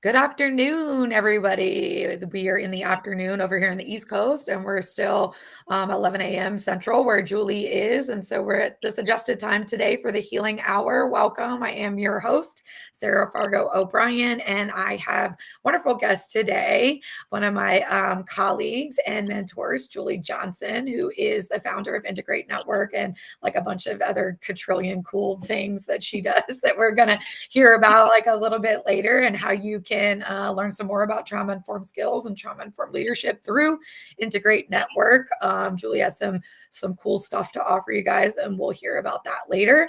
Good afternoon, everybody. We are in the afternoon over here in the East Coast, and we're still 11 a.m. Central, where Julie is. And so we're at this adjusted time today for the Healing Hour. Welcome. I am your host, Sarah Fargo O'Brien, and I have wonderful guests today. One of my colleagues and mentors, Julie Johnson, who is the founder of Integrate Network and like a bunch of other quadrillion cool things that she does that we're going to hear about like a little bit later, and how you can learn some more about trauma-informed skills and trauma-informed leadership through Integrate Network. Julie has some cool stuff to offer you guys, and we'll hear about that later.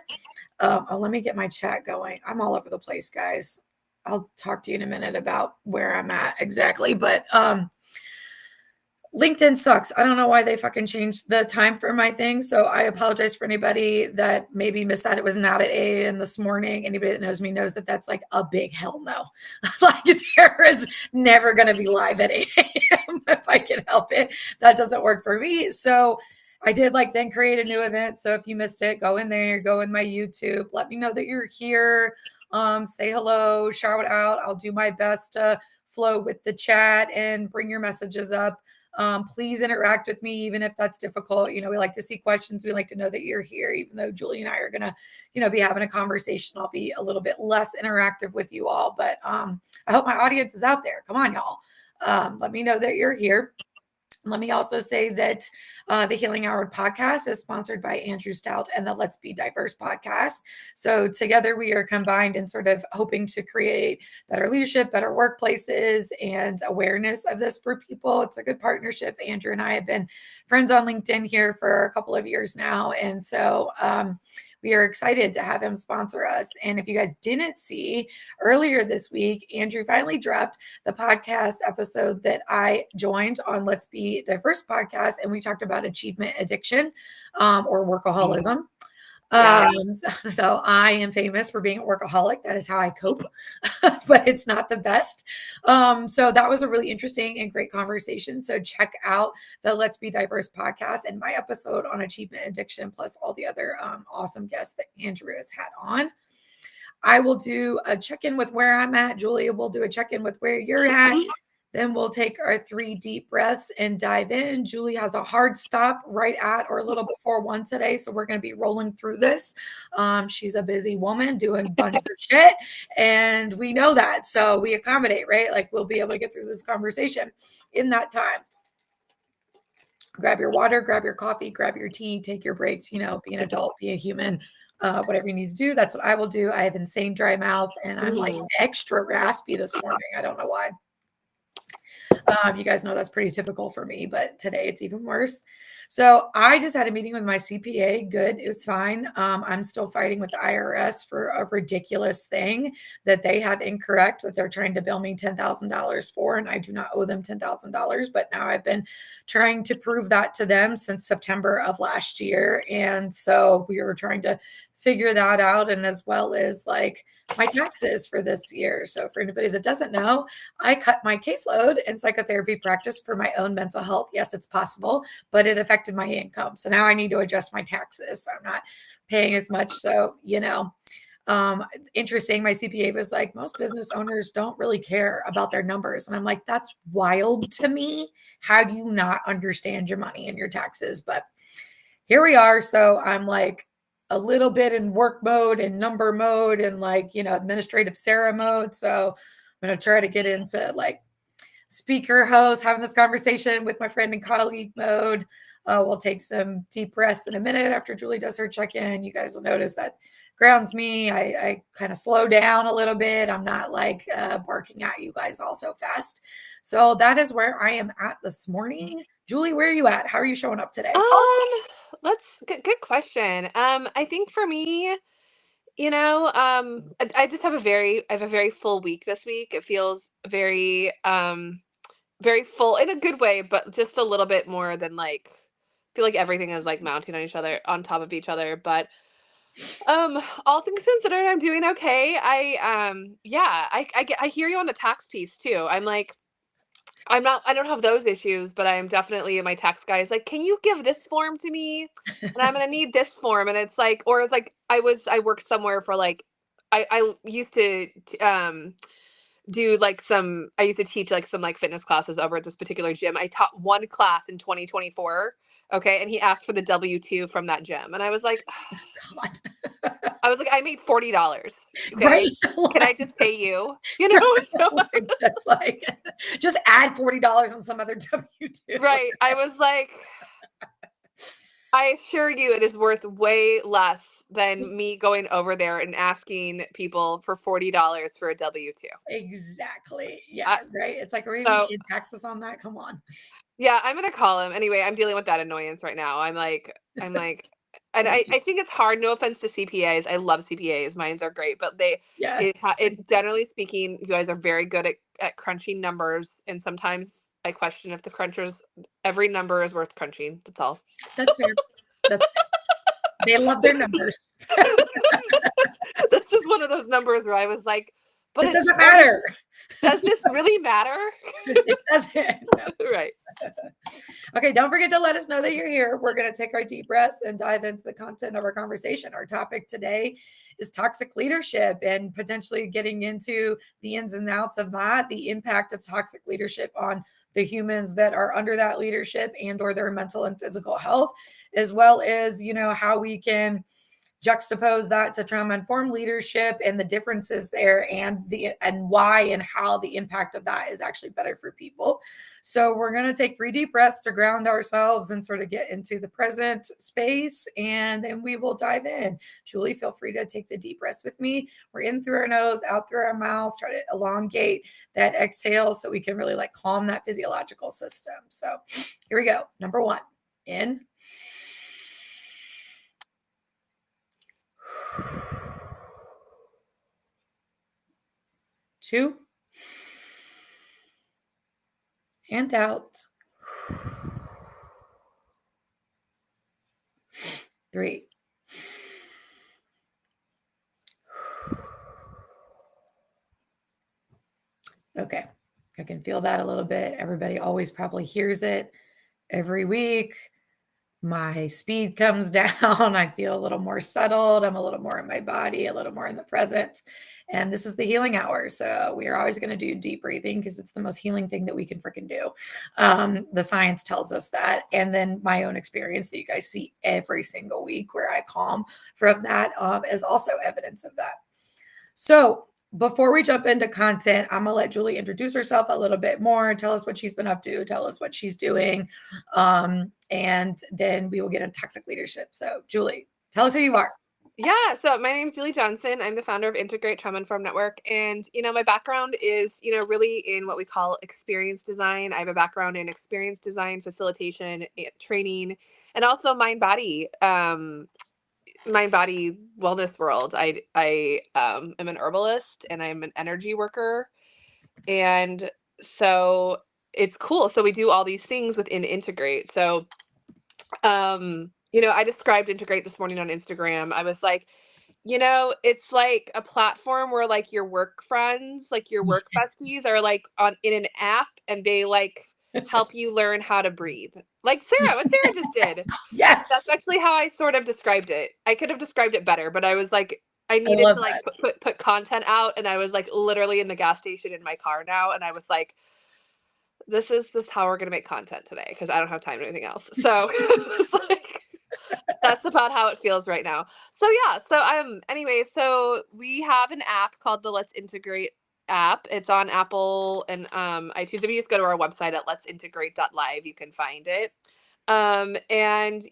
Let me get my chat going. I'm all over the place, guys. I'll talk to you in a minute about where I'm at exactly, but LinkedIn sucks. I don't know why they fucking changed the time for my thing. So I apologize for anybody that maybe missed that. It was not at 8 a.m. this morning. Anybody that knows me knows that that's like a big hell no. Like Sarah's never going to be live at 8 a.m. if I can help it. That doesn't work for me. So I did then create a new event. So if you missed it, go in there, go in my YouTube, let me know that you're here. Say hello, shout out. I'll do my best to flow with the chat and bring your messages up. Please interact with me, even if that's difficult. We like to see questions. We like to know that you're here, even though Julie and I are going to, be having a conversation. I'll be a little bit less interactive with you all, but I hope my audience is out there. Come on, y'all. Let me know that you're here. Let me also say that the Healing Hour podcast is sponsored by Andrew Stout and the Let's Be Diverse podcast. So together we are combined and sort of hoping to create better leadership, better workplaces, and awareness of this for people. It's a good partnership. Andrew and I have been friends on LinkedIn here for a couple of years now. And so we are excited to have him sponsor us. And if you guys didn't see, earlier this week, Andrew finally dropped the podcast episode that I joined on Let's Be Diverse podcast. And we talked about achievement addiction or workaholism. So I am famous for being a workaholic. That is how I cope, but it's not the best. So that was a really interesting and great conversation. So check out the Let's Be Diverse podcast and my episode on achievement addiction, plus all the other awesome guests that Andrew has had on. I will do a check-in with where I'm at. Julia will do a check-in with where you're at. Then we'll take our 3 deep breaths and dive in. Julie has a hard stop right at or a little before 1 today. So we're going to be rolling through this. She's a busy woman doing a bunch of shit. And we know that. So we accommodate, right? Like we'll be able to get through this conversation in that time. Grab your water, grab your coffee, grab your tea, take your breaks, be an adult, be a human. Whatever you need to do, that's what I will do. I have insane dry mouth and I'm like extra raspy this morning. I don't know why. You guys know that's pretty typical for me, but today it's even worse. So I just had a meeting with my CPA. Good. It was fine. I'm still fighting with the IRS for a ridiculous thing that they have incorrect, that they're trying to bill me $10,000 for, and I do not owe them $10,000. But now I've been trying to prove that to them since September of last year. And so we were trying to figure that out, and as well as my taxes for this year. So for anybody that doesn't know, I cut my caseload and psychotherapy practice for my own mental health. Yes, it's possible, but it affected my income. So now I need to adjust my taxes. So I'm not paying as much. So, interesting. My CPA was like, most business owners don't really care about their numbers. And I'm like, that's wild to me. How do you not understand your money and your taxes? But here we are. So I'm like, a little bit in work mode and number mode and administrative Sarah mode. So I'm going to try to get into speaker host, having this conversation with my friend and colleague mode. We'll take some deep breaths in a minute after Julie does her check-in. You guys will notice that grounds me. I kind of slow down a little bit. I'm not barking at you guys all so fast. So that is where I am at this morning. Julie, where are you at? How are you showing up today? Good question. I think for me, I just have I have a very full week this week. It feels very full in a good way, but just a little bit more than I feel like everything is mounting on top of each other. But all things considered, I'm doing okay. I hear you on the tax piece too. I don't have those issues, but I'm definitely, my tax guy is like, can you give this form to me? And I'm going to need this form. And it's I worked somewhere for I used to, do like I used to teach like some like fitness classes over at this particular gym. I taught one class in 2024. Okay. And he asked for the W-2 from that gym. And I was like, God. I made $40. Right. Okay. Can I just pay you? So Like, just add $40 on some other W-2. right. I was like, I assure you it is worth way less than me going over there and asking people for $40 for a W-2. Exactly. Yeah. Right. It's like, are we even So paying taxes on that? Come on. yeah, I'm gonna call him. Anyway, I'm dealing with that annoyance right now. I'm like, and I think it's hard. No offense to CPAs. I love CPAs. Mines are great, but Yeah. it generally speaking, you guys are very good at crunching numbers. And sometimes I question if every number is worth crunching. That's all. That's fair. That's fair. They love their numbers. This is one of those numbers where I was like, but This it's doesn't matter. Does this really matter? It doesn't. No. Right. Okay, don't forget to let us know that you're here. We're going to take our deep breaths and dive into the content of our conversation. Our topic today is toxic leadership and potentially getting into the ins and outs of that, the impact of toxic leadership on the humans that are under that leadership and or their mental and physical health, as well as, how we can juxtapose that to trauma-informed leadership and the differences there and why and how the impact of that is actually better for people. So we're going to take 3 deep breaths to ground ourselves and sort of get into the present space, and then we will dive in. Julie, feel free to take the deep breaths with me. We're in through our nose, out through our mouth. Try to elongate that exhale so we can really like calm that physiological system. So here we go. Number 1, in. 2, and out. 3. Okay. I can feel that a little bit. Everybody always probably hears it every week. My speed comes down. I feel a little more settled. I'm a little more in my body, a little more in the present. And this is the healing hour. So we are always going to do deep breathing because it's the most healing thing that we can freaking do. The science tells us that. And then my own experience that you guys see every single week where I calm from that is also evidence of that. So before we jump into content, I'm going to let Julie introduce herself a little bit more, tell us what she's been up to, tell us what she's doing, and then we will get into toxic leadership. So Julie, tell us who you are. Yeah, so my name is Julie Johnson. I'm the founder of Integrate Trauma Informed Network. And, my background is, really in what we call experience design. I have a background in experience design, facilitation, training, and also mind-body wellness world. I am an herbalist and I'm an energy worker. And so it's cool. So we do all these things within Integrate. So, I described Integrate this morning on Instagram. I was like, it's like a platform where like your work friends, like your work besties are like in an app and they like help you learn how to breathe. Like what Sarah just did. Yes. That's actually how I sort of described it. I could have described it better, but I was like, I needed to like put content out, and I was like literally in the gas station in my car now, and I was like, this is just how we're gonna make content today because I don't have time for anything else. So it's like that's about how it feels right now. So yeah, anyway, so we have an app called the Let's Integrate app. It's on Apple and iTunes. If you just go to our website at let'sintegrate.live, you can find it. And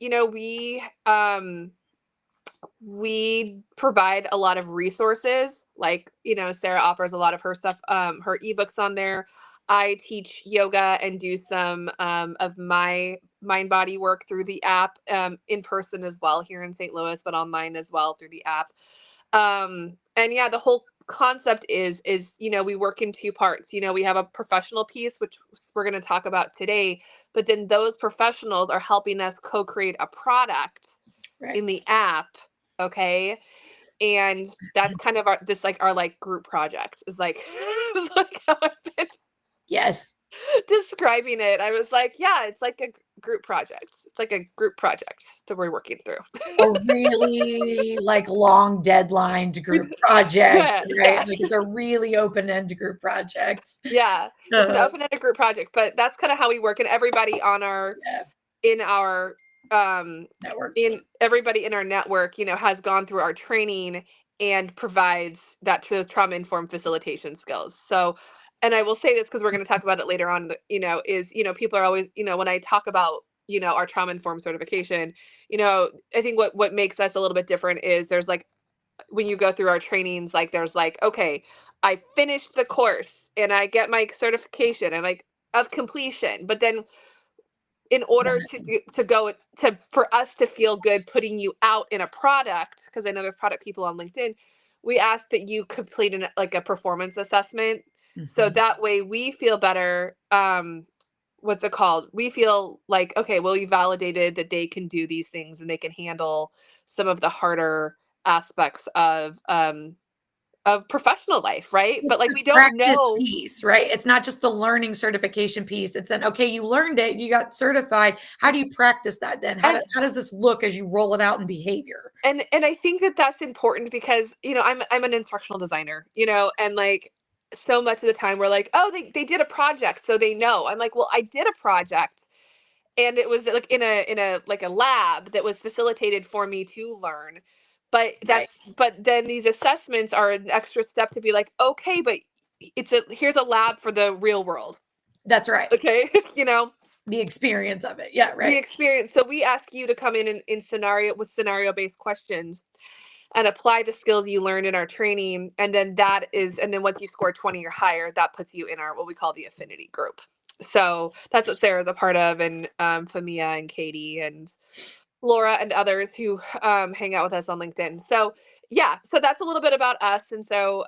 we provide a lot of resources, like Sarah offers a lot of her stuff, her ebooks on there. I teach yoga and do some of my mind body work through the app, in person as well here in St. Louis, but online as well through the app. And yeah, the whole concept is we work in 2 parts. We have a professional piece, which we're going to talk about today, but then those professionals are helping us co-create a product in the app. Okay. And that's kind of our group project is like, is like how I've been. Yes. describing it. I was like, yeah, it's like a group project. It's like a group project that we're working through. A really like long deadlined group project, Yeah, right? yeah, Like it's a really open-end group project. yeah. It's an Uh, open-ended group project, but that's kind of how we work. And everybody on our yeah, in our network. in everybody in our network, has gone through our training and provides those trauma informed facilitation skills. So, and I will say this because we're going to talk about it later on, is, people are always, when I talk about, our trauma informed certification, I think what makes us a little bit different is there's like, when you go through our trainings, like there's like, okay, I finished the course and I get my certification and like of completion, but then in order to go to for us to feel good putting you out in a product, because I know there's product people on LinkedIn, we ask that you complete like a performance assessment, so Mhm. that way we feel better. What's it called? We feel like, okay, well, you validated that they can do these things and they can handle some of the harder aspects of professional life, right? It's But like the we don't practice know. piece, right? It's not just the learning certification piece. It's then, okay, you learned it, you got certified. How do you practice that then? And How does this look as you roll it out in behavior? and I think that that's important because I'm an instructional designer, and like so much of the time we're like, oh, they did a project so they know. I'm like, well, I did a project and it was like in a like a lab that was facilitated for me to learn, Right. but then these assessments are an extra step to be like, okay, but here's a lab for the real world. That's right. Okay. The experience of it. Yeah, The right. experience. So we ask you to come in scenario based questions and apply the skills you learned in our training, and then once you score 20 or higher, that puts you in our what we call the affinity group. So that's what Sarah's a part of, and Famia and Katie and Laura and others who hang out with us on LinkedIn. So yeah, so that's a little bit about us, and so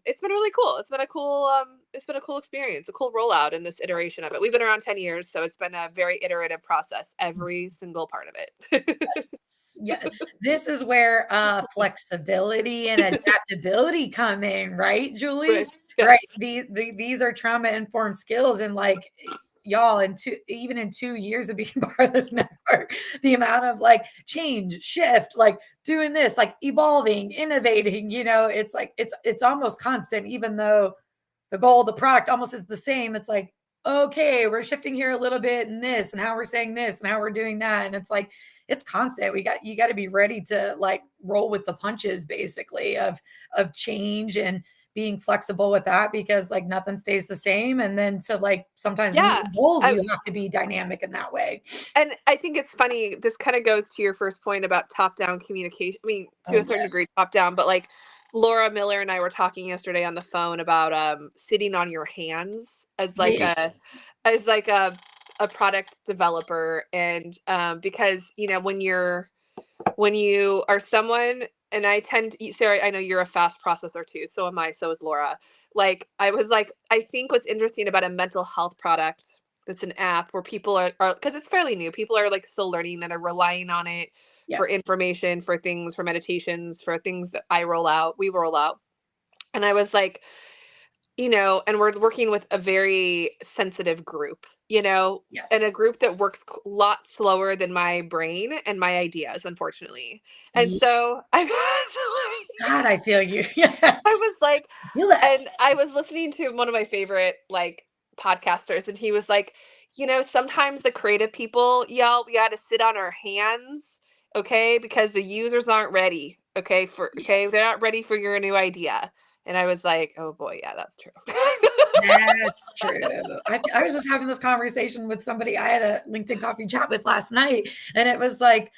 it's been really cool. It's been a cool experience, a cool rollout in this iteration of it. We've been around 10 years, so it's been a very iterative process, every single part of it. Yeah, this is where flexibility and adaptability come in, right, Julie? Right. Right. Yes. These are trauma informed skills, and like y'all, even in 2 years of being part of this network, the amount of like change, shift, like doing this, like evolving, innovating, it's like it's almost constant, even though the goal, the product almost is the same. It's like, okay, we're shifting here a little bit and this and how we're saying this and how we're doing that. And it's like, it's constant. You got to be ready to like roll with the punches basically of change and being flexible with that because like nothing stays the same. And then to like sometimes meet Yeah. goals, I, you have to be dynamic in that way. and I think it's funny. This kind of goes to your first point about top down communication. I mean, to Oh a certain yes. degree, top down, but like Laura Miller and I were talking yesterday on the phone about sitting on your hands Yeah. as like a product developer, and because when you are someone, and Sarah, I know you're a fast processor too, so am I, so is Laura. Like I was like, I think what's interesting about a mental health product that's an app where people are because it's fairly new, people are like still learning and they're relying on it Yeah. for information, for things, for meditations, for things that we roll out. And I was like, and we're working with a very sensitive group, and Yes. a group that works a lot slower than my brain and my ideas, unfortunately. And Yes. so God, I feel you. Yes. I was like, I feel that. and I was listening to one of my favorite like podcasters, and he was like, sometimes the creative people, y'all, we got to sit on our hands, okay, because the users aren't ready, okay, they're not ready for your new idea. And I was like, oh boy, yeah, that's true. That's true. I was just having this conversation with somebody I had a LinkedIn coffee chat with last night, and it was like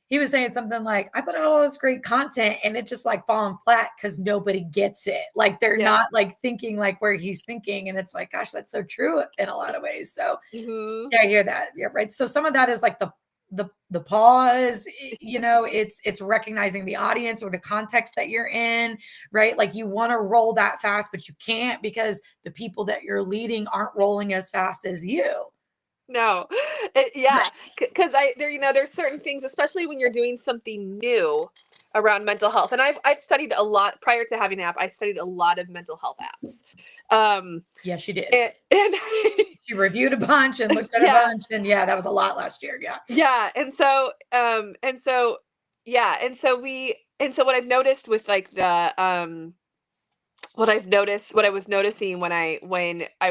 he was saying something like, "I put out all this great content, and it just like falling flat because nobody gets it. Like they're Yeah. not like thinking like where he's thinking." And it's like, gosh, that's so true in a lot of ways. So Hmm. yeah, I hear that. Yeah, right. So some of that is like the pause, it's recognizing the audience or the context that you're in, right? Like you want to roll that fast, but you can't because the people that you're leading aren't rolling as fast as you. No, yeah, Right. because there's certain things, especially when you're doing something new. around mental health. And I've studied a lot prior to having an app. I studied a lot of mental health apps. Yeah, she did. And She reviewed a bunch and looked at a yeah, bunch, and yeah, that was a lot last year. Yeah. yeah. And so what I've noticed with like what I was noticing when I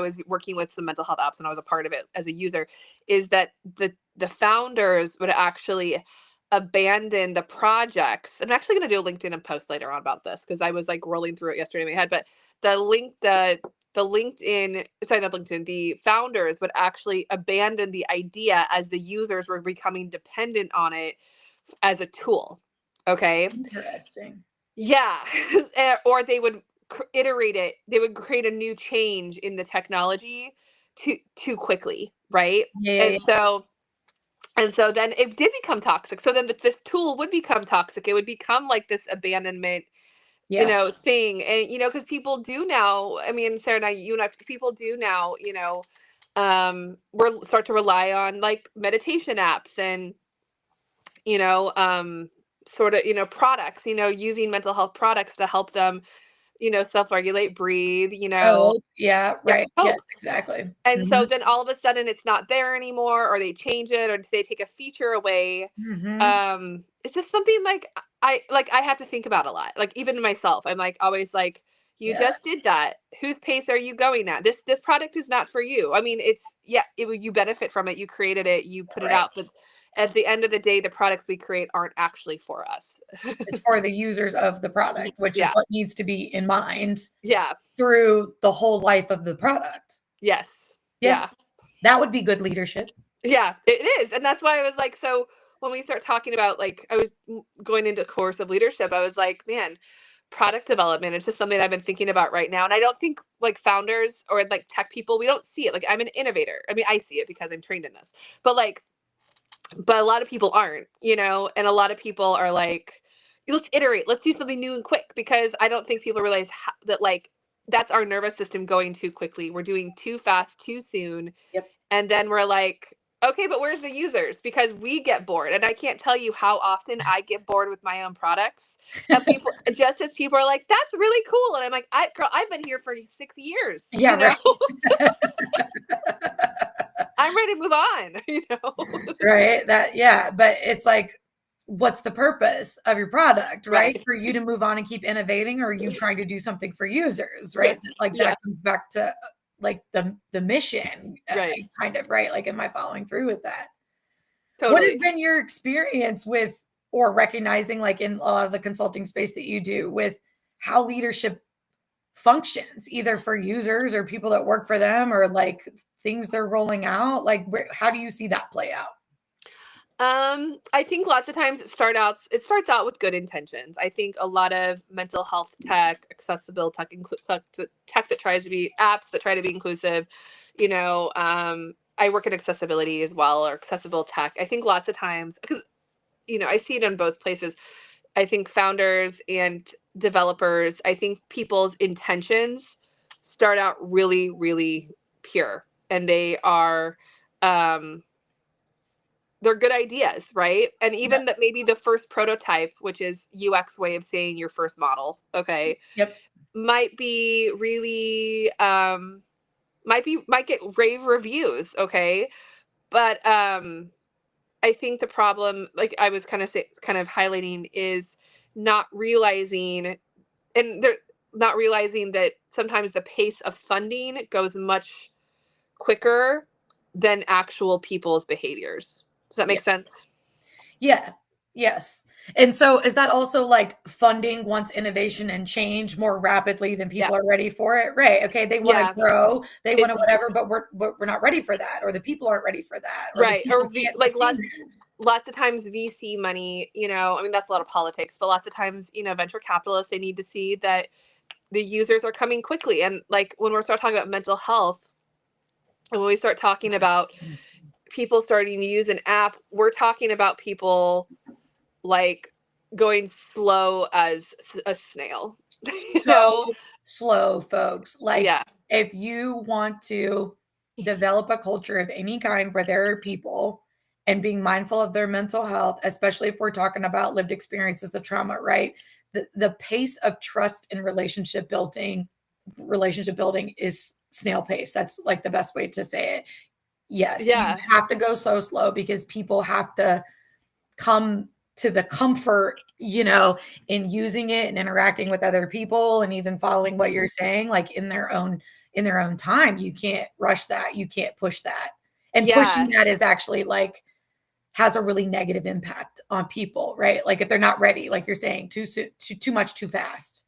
was working with some mental health apps and I was a part of it as a user, is that the founders would actually abandon the projects. I'm actually going to do a LinkedIn post later on about this because I was like rolling through it yesterday in my head. But the LinkedIn, sorry, not LinkedIn, the founders would actually abandon the idea as the users were becoming dependent on it as a tool. Okay. Interesting. Yeah. Or they would iterate it. They would create a new change in the technology too quickly, right? Yeah, yeah, And yeah. so and so then it did become toxic. So then this tool would become toxic. It would become like this abandonment, Yeah. thing. And because people do now, I mean, Sarah and I, you and I, people do now, we're start to rely on like meditation apps and sort of products, using mental health products to help them self-regulate, breathe, Oh, yeah, yeah, right. help. Yes, exactly. And so Mhm. then all of a sudden it's not there anymore, or they change it, or they take a feature away. Mhm. It's just something like I have to think about a lot. Like even myself, I'm like always like, you Yeah, just did that. Whose pace are you going at? This product is not for you. I mean, you benefit from it. You created it. You put it right. out, but at the end of the day, the products we create aren't actually for us. It's for the users of the product, which is Yeah. what needs to be in mind Yeah. through the whole life of the product. Yes. Yeah, Yeah. that would be good leadership. Yeah, it is. And that's why I was like, so when we start talking about like, I was going into course of leadership, I was like, man, product development, it's just something I've been thinking about right now. And I don't think like founders or like tech people, we don't see it. Like I'm an innovator. I mean, I see it because I'm trained in this, but a lot of people aren't, and a lot of people are like, let's iterate, let's do something new and quick, because I don't think people realize that like, that's our nervous system going too quickly. We're doing too fast, too soon. Yep. And then we're like, okay, but where's the users? Because we get bored. And I can't tell you how often I get bored with my own products. And people, just as people are like, that's really cool. And I'm like, girl, I've been here for 6 years, Yeah, right. I'm ready to move on. Right? Yeah, but it's like, what's the purpose of your product, right? Right. For you to move on and keep innovating, or are you trying to do something for users, Right. right? Like Yeah. that comes back to like the mission, Right. kind of, right? Like, am I following through with that? What has Totally. been your experience with, or recognizing, like in a lot of the consulting space that you do, with how leadership functions, either for users or people that work for them, or like things they're rolling out? Like, how do you see that play out? I think lots of times it starts out with good intentions. I think a lot of mental health tech, accessible tech, tech that tries to be apps that try to be inclusive. I work in accessibility as well, or accessible tech. I think lots of times, because I see it in both places. I think founders and developers, I think people's intentions start out really, really pure, and um, they're good ideas, right? And Yep. even that maybe the first prototype, which is UX way of saying your first model, okay, Yep. might be really might get rave reviews, okay? But I think the problem, like I was kind of highlighting, is not realizing, and they're not realizing that sometimes the pace of funding goes much quicker than actual people's behaviors. Does that Yeah. make sense? Yeah. Yes. And so is that also like funding wants innovation and change more rapidly than Yeah. people are ready for it? Right. Okay. They want to Yeah. grow, they want to It's whatever, but we're not ready for that, or the people aren't ready for that, or the right. people Or can't like sustain it. lots of times VC money, I mean, that's a lot of politics, but lots of times, venture capitalists, they need to see that the users are coming quickly. And like when we start talking about mental health, and when we start talking about people starting to use an app, we're talking about people like going slow as a snail. you So know? slow, folks. Like, Yeah. if you want to develop a culture of any kind where there are people and being mindful of their mental health, especially if we're talking about lived experiences of trauma, right? The pace of trust and relationship building is snail pace. That's like the best way to say it. Yes, you Yeah. have to go so slow because people have to come to the comfort, in using it and interacting with other people and even following what you're saying, like in their own time. You can't rush that. You can't push that. And Yeah. pushing that is actually like has a really negative impact on people, right? Like if they're not ready, like you're saying, too soon, too much, too fast.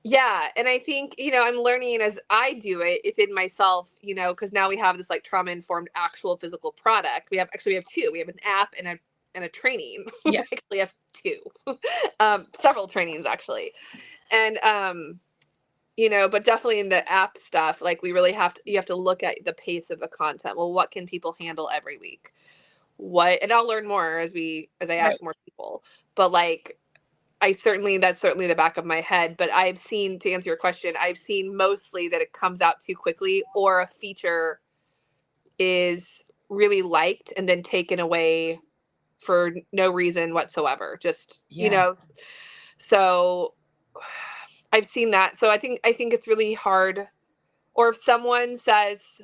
Yeah, and I think, I'm learning as I do it within myself, because now we have this like trauma informed actual physical product. We have two. We have an app and a training. We Yeah. actually have two. Several trainings actually. And but definitely in the app stuff, like we really you have to look at the pace of the content. Well, what can people handle every week? And I'll learn more as I Right. ask more people. But like that's certainly the back of my head, but I've seen, to answer your question, I've seen mostly that it comes out too quickly, or a feature is really liked and then taken away for no reason whatsoever. Just, Yeah. so I've seen that. So I think it's really hard. Or if someone says,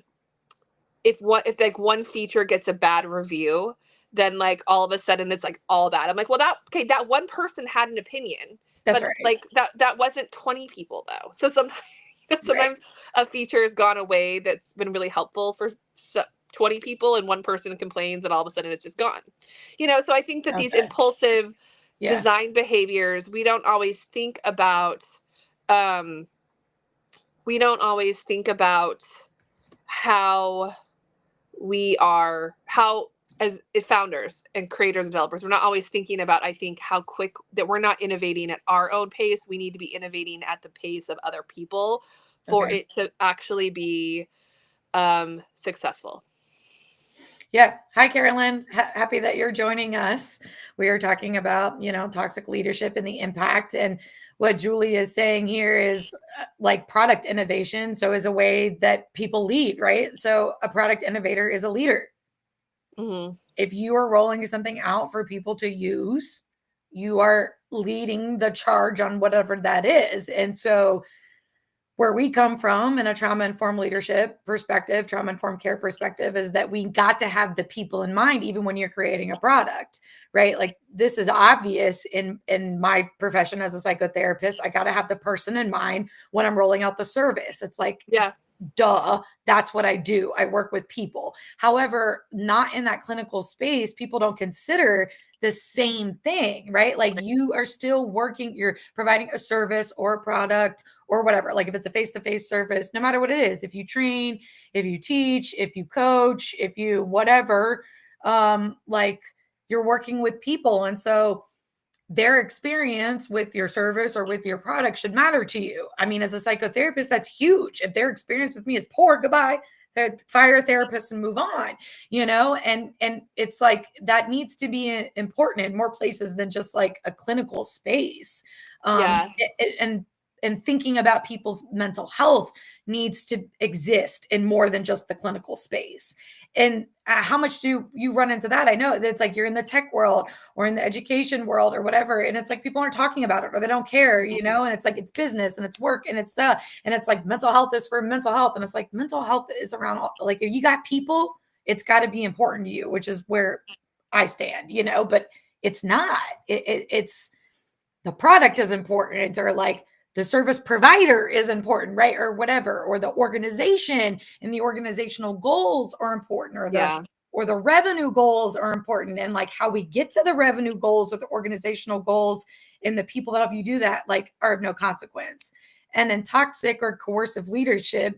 if like one feature gets a bad review, then like all of a sudden it's like all bad. I'm like, well, that one person had an opinion, That's but right. like that wasn't 20 people though. So sometimes Right. sometimes a feature has gone away that's been really helpful for 20 people, and one person complains and all of a sudden it's just gone. So I think that these Okay. impulsive Yeah. design behaviors, um we don't always think about how how as founders and creators and developers, we're not always thinking about, I think, how quick that we're not innovating at our own pace. We need to be innovating at the pace of other people for Okay. it to actually be successful. Yeah. Hi, Carolyn. Happy that you're joining us. We are talking about, toxic leadership and the impact. And what Julie is saying here is like product innovation. So, is a way that people lead, right? So, a product innovator is a leader. Mm-hmm. If you are rolling something out for people to use, you are leading the charge on whatever that is. And so, where we come from in a trauma informed leadership perspective, trauma informed care perspective, is that we got to have the people in mind, even when you're creating a product, right? Like this is obvious in my profession as a psychotherapist. I got to have the person in mind when I'm rolling out the service. It's like, Yeah. duh, that's what I do. I work with people. However, not in that clinical space, people don't consider the same thing, right? Like you are still working, you're providing a service or a product or whatever. Like if it's a face-to-face service, no matter what it is, if you train, if you teach, if you coach, if you whatever, like you're working with people. And so their experience with your service or with your product should matter to you. I mean, as a psychotherapist, that's huge. If their experience with me is poor, goodbye, fire a therapist and move on, and it's like that needs to be important in more places than just like a clinical space. Yeah. And thinking about people's mental health needs to exist in more than just the clinical space. And how much do you run into that? I know it's like you're in the tech world or in the education world or whatever. And it's like people aren't talking about it or they don't care, and it's like it's business and it's work and and it's like mental health is for mental health. And it's like mental health is around like if you got people, it's got to be important to you, which is where I stand, but it's not. It's the product is important or like the service provider is important, right? Or whatever, or the organization and the organizational goals are important, Yeah. or the revenue goals are important. And like how we get to the revenue goals or the organizational goals and the people that help you do that, like are of no consequence. And in toxic or coercive leadership,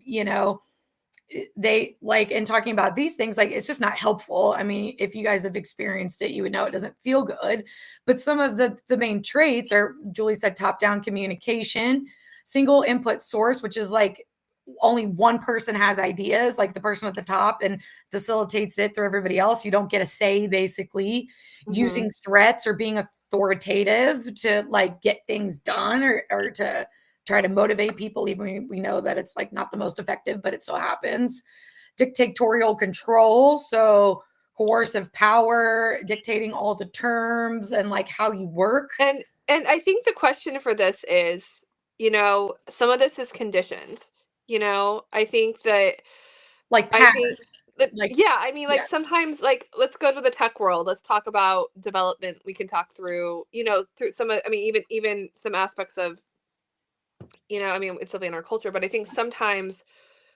they like in talking about these things, like it's just not helpful. I mean, if you guys have experienced it, you would know it doesn't feel good. But some of the main traits are, Julie said, top-down communication, single input source, which is like only one person has ideas, like the person at the top, and facilitates it through everybody else. You don't get a say, basically. Mm-hmm. Using threats or being authoritative to like get things done or to try to motivate people, even when we know that it's like not the most effective, but it still happens. Dictatorial control. So coercive power dictating all the terms and like how you work. And I think the question for this is, some of this is conditioned. I think that Like I think patterns. that Like, yeah, I mean, like, yeah. sometimes, like, let's go to the tech world. Let's talk about development. We can talk through, through some of, I mean, even some aspects of, I mean, it's something in our culture, but I think sometimes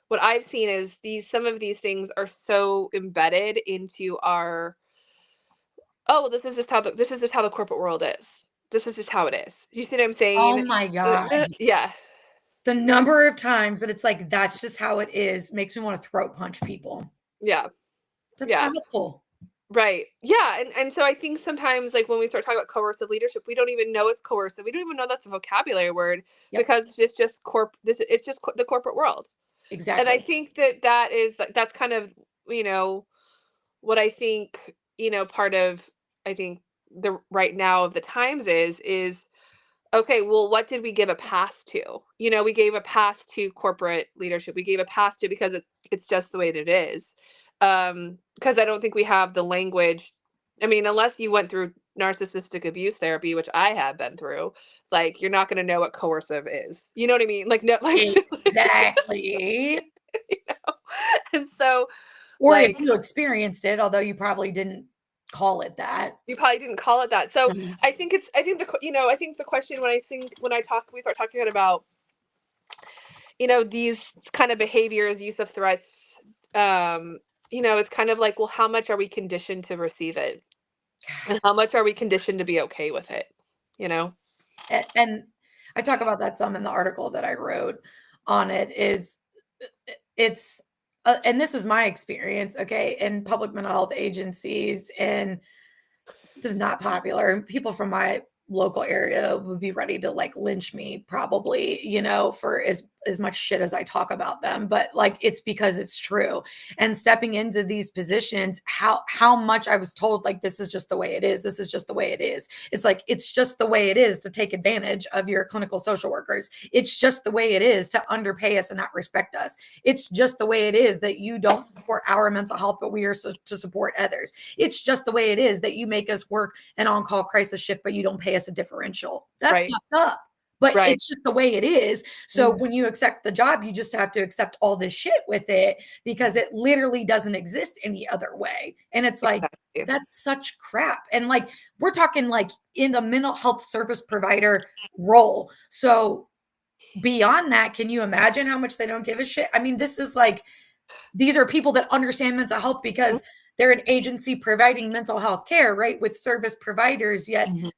what I've seen is some of these things are so embedded into our, oh, this is just how the corporate world is. This is just how it is. You see what I'm Oh saying? my God. Yeah. The number of times that it's like, that's just how it is, makes me want to throat punch people. Yeah. That's Yeah. not helpful. Right. Yeah. And so I think sometimes, like, when we start talking about coercive leadership, we don't even know it's coercive. We don't even know that's a vocabulary word Yep, because it's just the corporate world. And I exactly. think that is like, that's kind of, you know, what I think, part of, I think, the right now of the times is okay, well, what did we give a pass to? We gave a pass to corporate leadership. We gave a pass to because it's just the way that it is. Because I don't think we have the language. I mean, unless you went through narcissistic abuse therapy, which I have been through, like, you're not going to know what coercive is. You know what I mean? Like, no, like, Exactly. you know? And so, Or if like, you experienced it, although you probably didn't call it that. you probably didn't call it that. So Mhm. I think the question we start talking about, these kind of behaviors, use of threats, it's kind of like, well, how much are we conditioned to receive it? And how much are we conditioned to be okay with it? You know? And I talk about that some in the article that I wrote on it is it's and this is my experience, okay, in public mental health agencies, and this is not popular. And people from my local area would be ready to like lynch me probably, for as much shit as I talk about them, but like it's because it's true. And stepping into these positions, how much I was told like this is just the way it is. This is just the way it is. It's like it's just the way it is to take advantage of your clinical social workers. It's just the way it is to underpay us and not respect us. It's just the way it is that you don't support our mental health, but we are to support others. It's just the way it is that you make us work an on-call crisis shift, but you don't pay us a differential. That's Right. fucked up. But Right. it's just the way it is. So Mhm. when you accept the job, you just have to accept all this shit with it because it literally doesn't exist any other way. And it's like, Exactly. that's such crap. And like, we're talking like in a mental health service provider role. So beyond that, can you imagine how much they don't give a shit? I mean, this is like, these are people that understand mental health because they're an agency providing mental health care, right? With service providers, yet Mhm.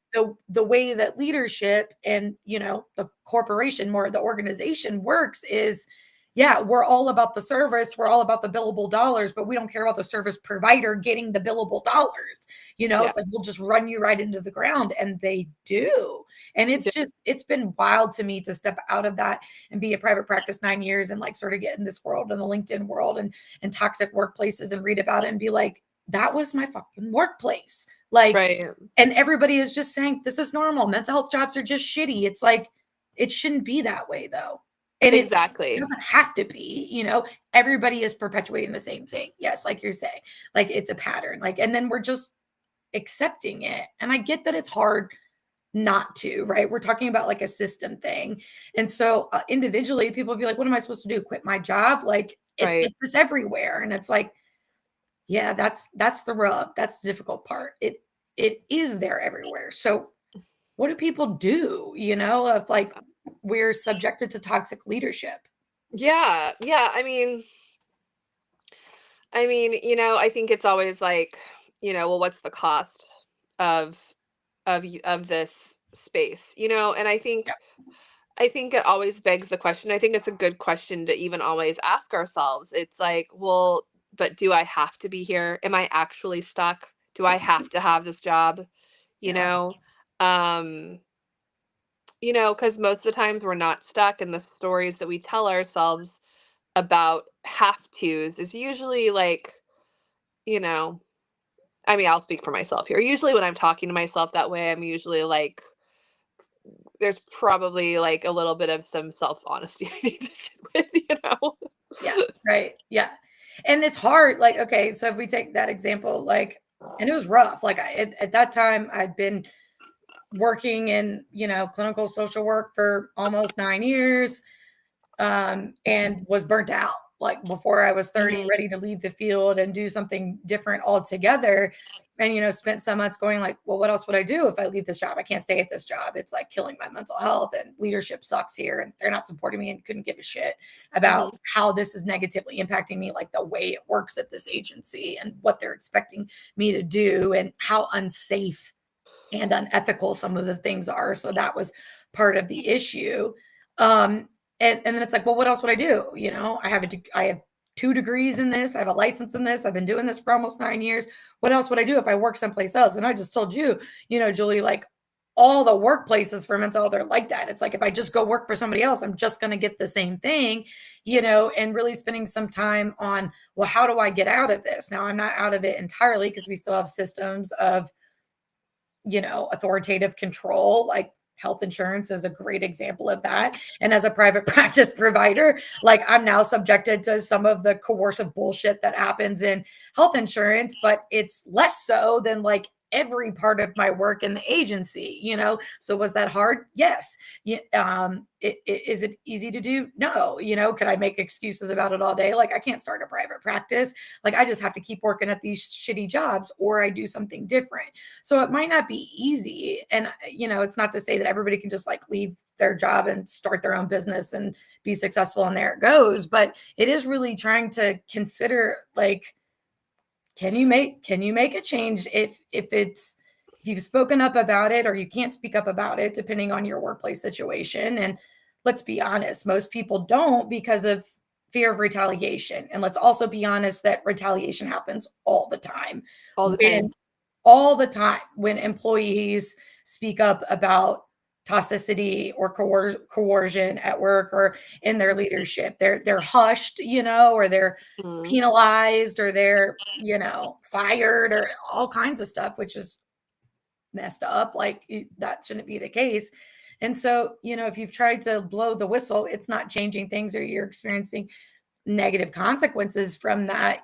the way that leadership and the corporation, more the organization works is, yeah, we're all about the service, we're all about the billable dollars, but we don't care about the service provider getting the billable dollars. Yeah. It's like we'll just run you right into the ground, and they do. And it's been wild to me to step out of that and be a private practice 9 years and like sort of get in this world and the LinkedIn world and toxic workplaces and read about it and be like, that was my fucking workplace. Like, Right. and everybody is just saying this is normal. Mental health jobs are just shitty. It's like, it shouldn't be that way though. And it Exactly. doesn't have to be. Everybody is perpetuating the same thing. Yes, like you're saying, like it's a pattern. Like, and then we're just accepting it. And I get that it's hard not to, right? We're talking about like a system thing. And so individually, people be like, what am I supposed to do? Quit my job? Like it's Right. like this everywhere. And it's like, yeah, that's the rub. That's the difficult part. It is there everywhere. So what do people do, if like we're subjected to toxic leadership? Yeah. Yeah. I think it's always like, well, what's the cost of of this space? And Yeah. I think it always begs the question. I think it's a good question to even always ask ourselves. It's like, well, but do I have to be here? Am I actually stuck? Do I have to have this job? You Yeah. know? Um, because most of the times we're not stuck, and the stories that we tell ourselves about have tos is usually like, you know, I'll speak for myself here. Usually when I'm talking to myself that way, I'm usually like, there's probably like a little bit of some self honesty I need to sit with, you know? Yeah. Right. Yeah. and it's hard. Like, okay, so if we take that example, like, and it was rough. Like at that time I'd been working in, clinical social work for almost 9 years, and was burnt out like before I was 30, Mhm. ready to leave the field and do something different altogether. And, spent some months going like, well, what else would I do if I leave this job? I can't stay at this job. It's like killing my mental health, and leadership sucks here, and they're not supporting me, and couldn't give a shit about Mhm. how this is negatively impacting me, like the way it works at this agency and what they're expecting me to do and how unsafe and unethical some of the things are. So that was part of the issue. Um, and then it's like, well, what else would I do? I have 2 degrees in this. I have a license in this. I've been doing this for almost 9 years. What else would I do if I work someplace else? And I just told you, Julie, like all the workplaces for mental health are like that. It's like if I just go work for somebody else, I'm just going to get the same thing, and really spending some time on, well, how do I get out of this? Now, I'm not out of it entirely because we still have systems of authoritative control. Like health insurance is a great example of that. And as a private practice provider, like I'm now subjected to some of the coercive bullshit that happens in health insurance, but it's less so than like every part of my work in the agency. So was that hard? Yes. Yeah. Is it easy to do? No. Could I make excuses about it all day? Like I can't start a private practice. Like I just have to keep working at these shitty jobs, or I do something different. So it might not be easy. And, it's not to say that everybody can just like leave their job and start their own business and be successful and there it goes. But it is really trying to consider like, can you make a change if you've spoken up about it, or you can't speak up about it depending on your workplace situation. And let's be honest, most people don't because of fear of retaliation. And let's also be honest that retaliation happens all the time. All the time. All the time when employees speak up about toxicity or coercion at work or in their leadership. They're hushed, or they're Mhm. penalized, or they're, fired, or all kinds of stuff, which is messed up. Like that shouldn't be the case. And so, if you've tried to blow the whistle, it's not changing things, or you're experiencing negative consequences from that,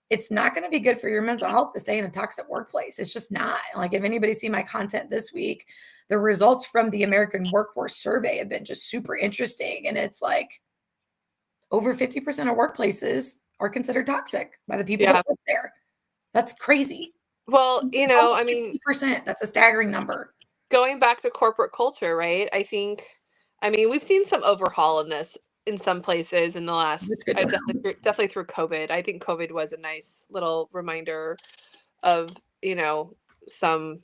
it's not going to be good for your mental health to stay in a toxic workplace. It's just not. Like if anybody see my content this week, the results from the American Workforce Survey have been just super interesting. And it's like over 50% of workplaces are considered toxic by the people Yeah. that work there. That's crazy. Well, I Almost mean, 50%. That's a staggering number. going back to corporate culture, right? I mean, we've seen some overhaul in this in some places in the It's last, good I to know. definitely through COVID. I think COVID was a nice little reminder of, some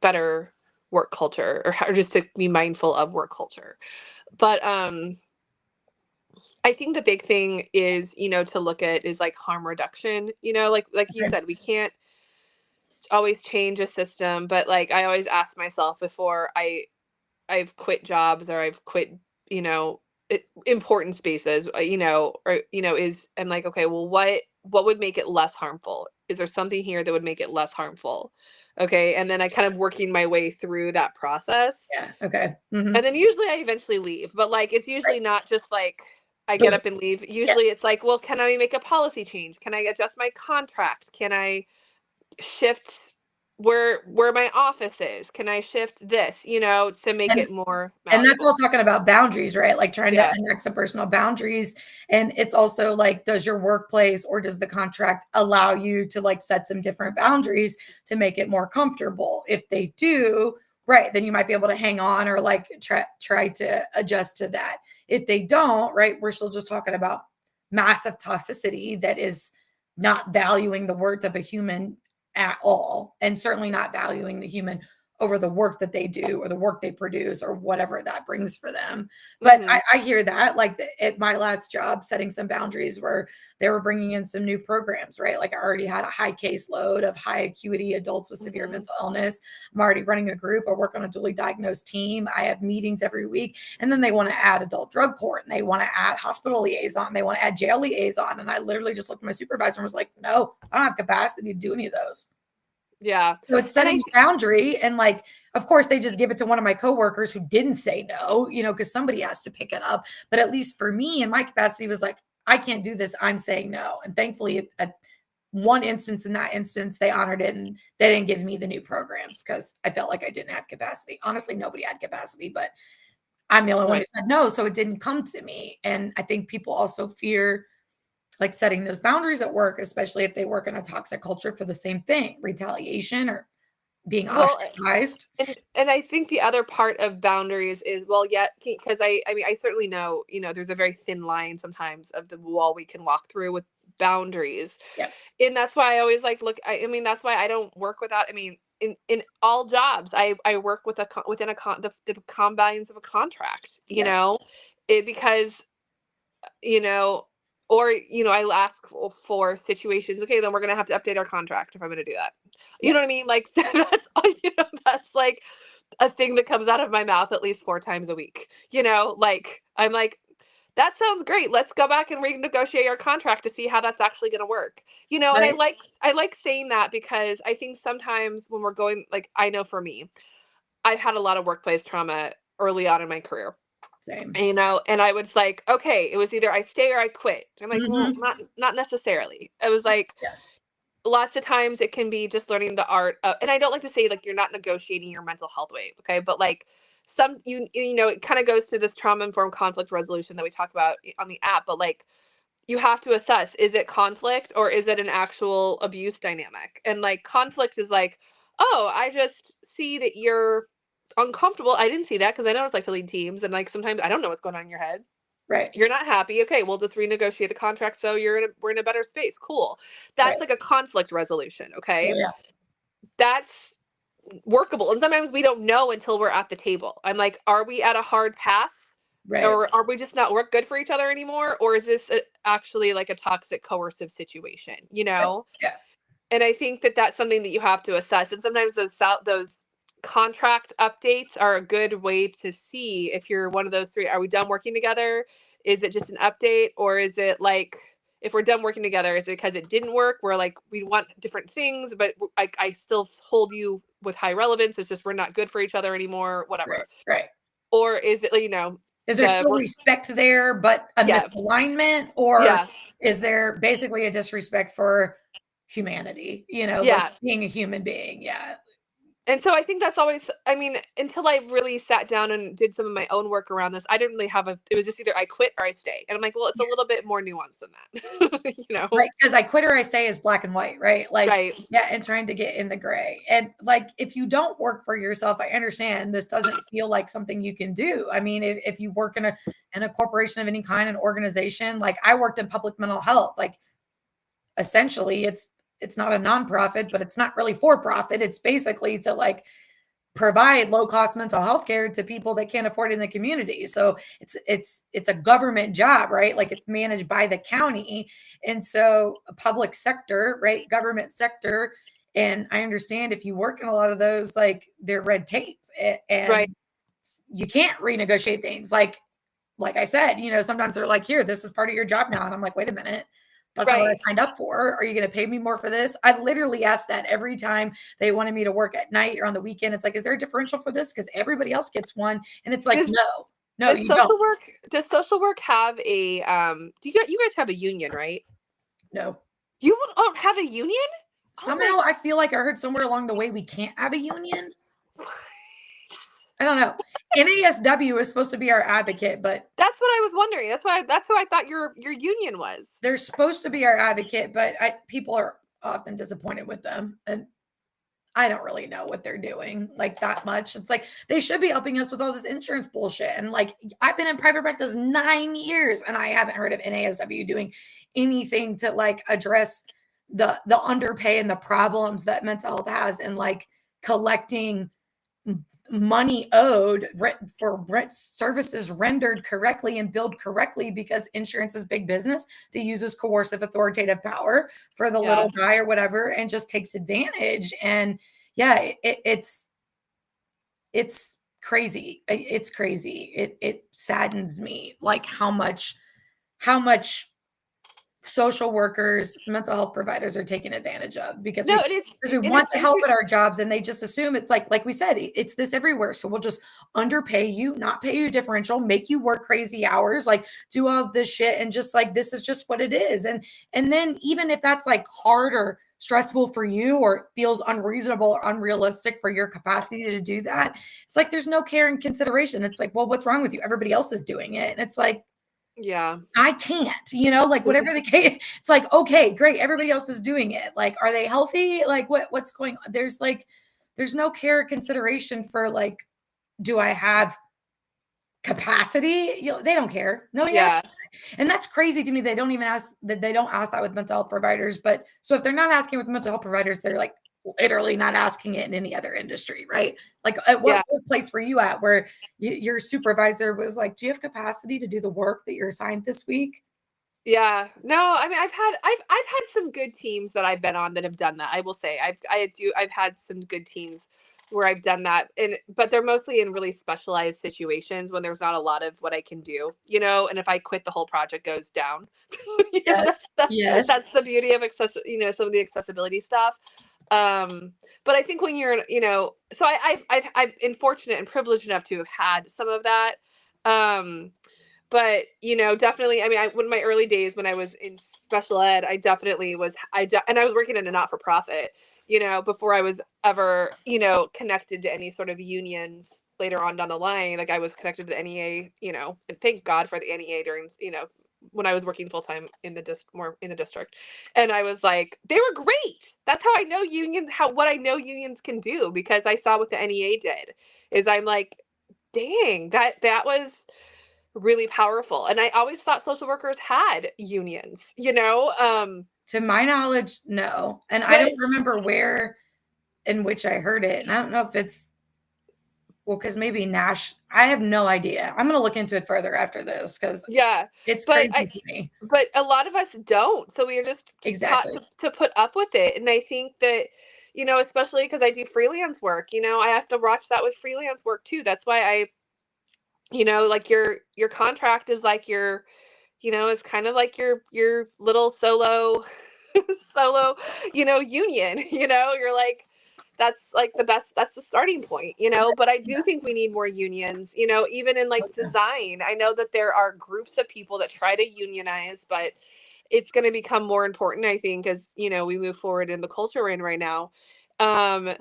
better work culture, or how just to be mindful of work culture. But I think the big thing is, to look at is like harm reduction, like you Okay. said, we can't always change a system, but like I always ask myself before I've quit jobs, or I've quit, you know, important spaces, or is I'm like, okay, well, what would make it less harmful? Is there something here that would make it less harmful? Okay, and then I kind of working my way through that process, Yeah. Okay. Mhm. and then usually I eventually leave, but like it's Right. usually not just like I get Boom. up and leave. Yeah. Usually it's like, well, can I make a policy change? Can I adjust my contract? Can I shift where my office is? Can I shift this, to make And it more And that's all malleable? talking about boundaries, right? Like trying to Yeah. enact some personal boundaries. And it's also like, does your workplace or does the contract allow you to like set some different boundaries to make it more comfortable? If they do, right, then you might be able to hang on or like try to adjust to that. If they don't, right, we're still just talking about massive toxicity that is not valuing the worth of a human at all, and certainly not valuing the human over the work that they do or the work they produce or whatever that brings for them. But Mhm. I hear that like at my last job, setting some boundaries where they were bringing in some new programs, right? Like I already had a high caseload of high acuity adults with severe Mhm. mental illness. I'm already running a group. I work on a dually diagnosed team. I have meetings every week. And then they want to add adult drug court, and they want to add hospital liaison. They want to add jail liaison. And I literally just looked at my supervisor and was like, no, I don't have capacity to do any of those. Yeah. So it's And setting a boundary, and like, of course, they just give it to one of my coworkers who didn't say no, because somebody has to pick it up. But at least for me, in my capacity, was like, I can't do this. I'm saying no. And thankfully at one instance, in that instance, they honored it and they didn't give me the new programs because I felt like I didn't have capacity. Honestly, nobody had capacity, but I'm the only one who said no. So it didn't come to me. And I think people also fear like setting those boundaries at work, especially if they work in a toxic culture for the same thing, retaliation or being Well, ostracized. and I think the other part of boundaries is, well, yeah, because I mean, I certainly know, there's a very thin line sometimes of the wall we can walk through with boundaries. Yeah. And that's why I always like look, I mean, that's why I don't work without, I mean, in all jobs, I work with within the confines of a contract, Yeah. because you know, or I ask for situations. Okay, then we're gonna have to update our contract if I'm gonna do that. You know what I Yes. mean? Like that's that's like a thing that comes out of my mouth at least 4 times a week. Like I'm like, that sounds great. Let's go back and renegotiate our contract to see how that's actually going to work. And Right. I like saying that because I think sometimes when we're going, like, I know for me, I've had a lot of workplace trauma early on in my career. Same. And I was like, okay, it was either I stay or I quit. I'm like, well, Mhm. not necessarily. It was like Yeah. lots of times it can be just learning the art of, and I don't like to say like you're not negotiating your mental health way, okay? But like it kind of goes to this trauma informed conflict resolution that we talk about on the app, but like you have to assess, is it conflict or is it an actual abuse dynamic? And like conflict is like, oh, I just see that you're uncomfortable. I didn't see that because I know what it's like to lead teams, and like sometimes I don't know what's going on in your head. Right. You're not happy. Okay, we'll just renegotiate the contract so we're in a better space. Cool. That's Right. like a conflict resolution, Yeah. okay? Yeah. That's workable. And sometimes we don't know until we're at the table. I'm like, are we at a hard pass? Right. Or are we just not work good for each other anymore? Or is this actually like a toxic coercive situation, Right. Yeah. And I think that that's something that you have to assess. And sometimes those contract updates are a good way to see if you're one of those three. Are we done working together? Is it just an update? Or is it like, if we're done working together, is it because it didn't work? We're like, we want different things, but I still hold you with high relevance. It's just we're not good for each other anymore, Right. whatever. Right. Or is it, Is there still respect there, but a yeah, misalignment? Or yeah, is there basically a disrespect for humanity, like yeah. being a human being? Yeah. And so I think that's always, I mean, until I really sat down and did some of my own work around this, I didn't really it was just either I quit or I stay. And I'm like, well, it's a little Yes. bit more nuanced than that, Right. Because I quit or I stay is black and white, right? Like, Right. yeah, and trying to get in the gray. And like, if you don't work for yourself, I understand this doesn't feel like something you can do. I mean, if you work in a corporation of any kind, an organization, like I worked in public mental health, like essentially it's not a nonprofit, but it's not really for profit. It's basically to like provide low cost mental health care to people that can't afford it in the community. So it's a government job, right? Like it's managed by the county. And so a public sector, right? Government sector. And I understand if you work in a lot of those, like they're red tape Right. and you can't renegotiate things. Like I said, sometimes they're like, here, this is part of your job now. And I'm like, wait a minute. That's not what Right. I signed up for. Are you going to pay me more for this? I literally asked that every time they wanted me to work at night or on the weekend. It's like, is there a differential for this? Because everybody else gets one. And it's like, Does no, does you don't. social work have a do you guys have a union, right? No. You don't have a union? Oh my Somehow I feel like I heard somewhere along the way we can't have a union. I don't know. NASW is supposed to be our advocate, but That's what I was wondering. That's who I thought your union was. they're supposed to be our advocate, but people are often disappointed with them. And I don't really know what they're doing like that much. It's like they should be helping us with all this insurance bullshit. And like I've been in private practice 9 years and I haven't heard of NASW doing anything to like address the underpay and the problems that mental health has and like collecting money owed for services rendered correctly and billed correctly because insurance is big business that uses coercive authoritative power for the Yeah. little guy or whatever and just takes advantage. And yeah, it's crazy. It's crazy. It saddens me like how much social workers, mental health providers are taken advantage of because No, we it is, because we and want to help at our jobs and they just assume it's like we said, it's this everywhere. So we'll just underpay you, not pay you differential, make you work crazy hours, like do all this shit and just like this is just what it is. And then even if that's like hard or stressful for you or feels unreasonable or unrealistic for your capacity to do that, it's like there's no care and consideration. It's like, well, what's wrong with you? Everybody else is doing it. And it's like, yeah. I can't, like whatever the case, it's like, okay, great. Everybody else is doing it. Like, are they healthy? Like what's going on? There's no care or consideration for like, do I have capacity? They don't care. No, yeah. Yeah. And that's crazy to me. They don't even ask that. They don't ask that with mental health providers. But so if they're not asking with mental health providers, they're like literally not asking it in any other industry, right? Like at Yeah. what place were you at where your supervisor was like, do you have capacity to do the work that you're assigned this week? Yeah. No, I mean, I've had some good teams that I've been on that have done that. I will say I've had some good teams where I've done that, but they're mostly in really specialized situations when there's not a lot of what I can do, and if I quit, the whole project goes down. Yes. Yes. That's the beauty of some of the accessibility stuff. But I think when you're, so I've been fortunate and privileged enough to have had some of that. Um, but definitely, I mean, when my early days when I was in special ed, I definitely was, and I was working in a not-for-profit, before I was ever, connected to any sort of unions later on down the line. Like I was connected to the NEA, and thank God for the NEA during, when I was working full time in the more in the district. And I was like, they were great. That's how I know what I know unions can do, because I saw what the NEA did. Is I'm like, dang, that was really powerful. And I always thought social workers had unions, To my knowledge, no. And I but don't remember where in which I heard it. And I don't know if it's because maybe Nash, I have no idea. I'm going to look into it further after this because yeah, it's but crazy to me. but a lot of us don't. So we are just taught Exactly. to put up with it. And I think that, especially because I do freelance work, I have to watch that with freelance work too. That's why like your contract is like is kind of like your little solo, union, you're like, that's like that's the starting point, but I do think we need more unions, even in like design. I know that there are groups of people that try to unionize, but it's going to become more important, I think, as we move forward in the culture we're in right now. And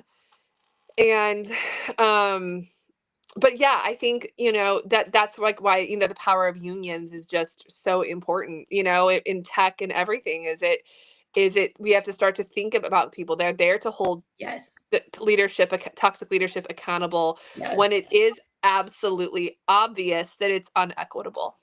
but yeah, I think, that's like why, the power of unions is just so important, in tech and everything. Is it we have to start to think about people. They're there to hold Yes. the toxic leadership accountable when Yes. it is absolutely obvious that it's unequitable.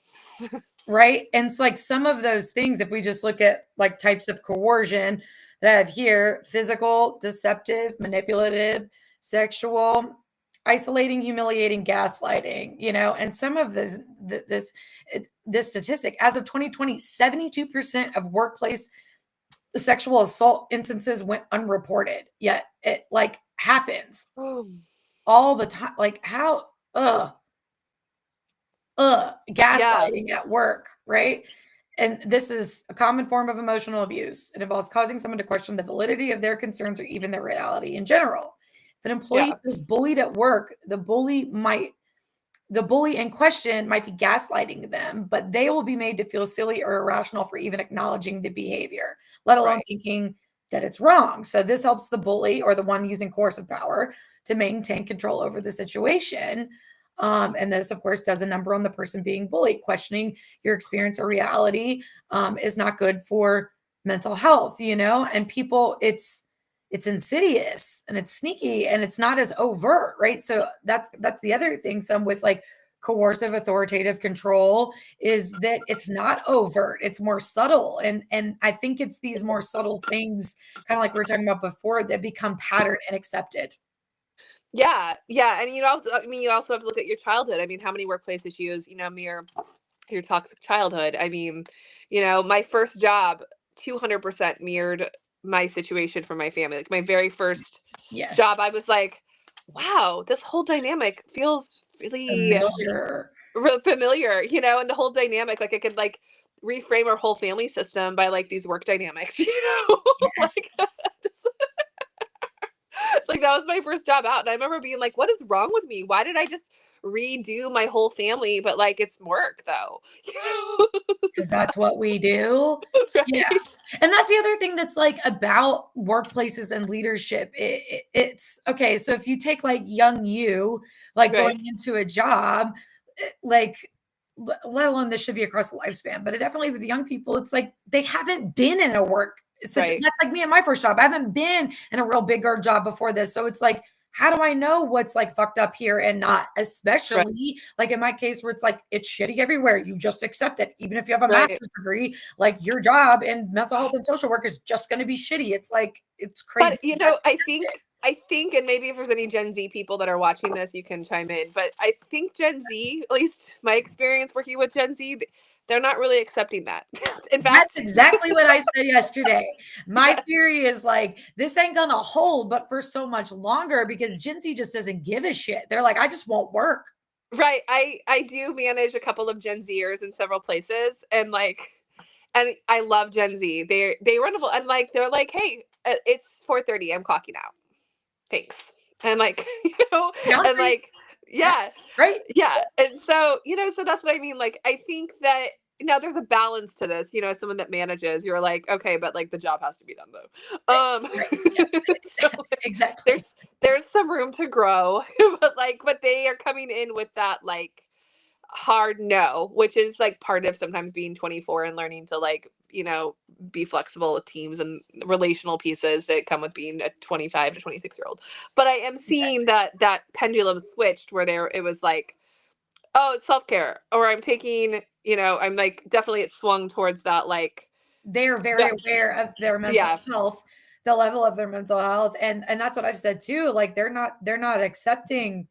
Right. And it's like some of those things, if we just look at like types of coercion that I have here: physical, deceptive, manipulative, sexual, isolating, humiliating, gaslighting, and some of this statistic as of 2020, 72% of workplace sexual assault instances went unreported, yet it like happens all the time. Like how, Yeah. gaslighting at work, right? And this is a common form of emotional abuse. It involves causing someone to question the validity of their concerns or even their reality in general. If an employee Yeah. is bullied at work, the bully in question might be gaslighting them, but they will be made to feel silly or irrational for even acknowledging the behavior, let alone Right. thinking that it's wrong. So this helps the bully or the one using coercive power to maintain control over the situation. And this, of course, does a number on the person being bullied. Questioning your experience or reality is not good for mental health, and people, it's insidious and it's sneaky and it's not as overt, right? So that's the other thing. Some with like coercive authoritative control is that it's not overt, it's more subtle. And I think it's these more subtle things, kind of like we were talking about before, that become patterned and accepted. Yeah. Yeah. And you also have to look at your childhood. I mean, how many workplace issues, mirror your toxic childhood? I mean, my first job 200% mirrored my situation for my family. Like my very first Yes. job, I was like, wow, this whole dynamic feels really Familiar. real familiar, you know, and the whole dynamic, like I could like reframe our whole family system by like these work dynamics, you know, Yes. like this, like that was my first job out, and I remember being like, "What is wrong with me? Why did I just redo my whole family?" But like, it's work though, you know. Because that's what we do. Yeah. Right? And that's the other thing that's like about workplaces and leadership. It's okay. So if you take like young you, like Right, going into a job, like, let alone this should be across the lifespan, but it definitely with young people, it's like they haven't been in a work. right, That's like me in my first job. I haven't been in a real bigger job before this. So it's like, how do I know what's like fucked up here and not? right, Especially like in my case where it's like it's shitty everywhere. You just accept it. Even if you have a right. master's degree, like your job in mental health and social work is just going to be shitty. It's like it's crazy. But you know, I think, and maybe if there's any Gen Z people that are watching this, you can chime in. But I think Gen Z, at least my experience working with Gen Z, they're not really accepting that. In That's fact, exactly what I said yesterday. My yeah, theory is like this ain't gonna hold, but for so much longer because Gen Z just doesn't give a shit. They're like, I just won't work. right. I do manage a couple of Gen Zers in several places, and like, and I love Gen Z. They wonderful, and like they're like, hey, it's 4:30. I'm clocking out. Thanks. And like, you know, and Boundaries, like, yeah, right? yeah. And so, you know, so that's what I mean. Like, I think that now there's a balance to this, you know, as someone that manages, you're like, okay, but like the job has to be done though. Right, right. Yes, So like, exactly. there's some room to grow, but they are coming in with that like hard no, which is like part of sometimes being 24 and learning to like, you know, be flexible with teams and relational pieces that come with being a 25 to 26-year-old. But I am seeing that pendulum switched where there it was like, oh, it's self-care, or I'm taking, you know, I'm like definitely it swung towards that like They're very that aware of their mental yeah, health, the level of their mental health, and that's what I've said too. Like they're not accepting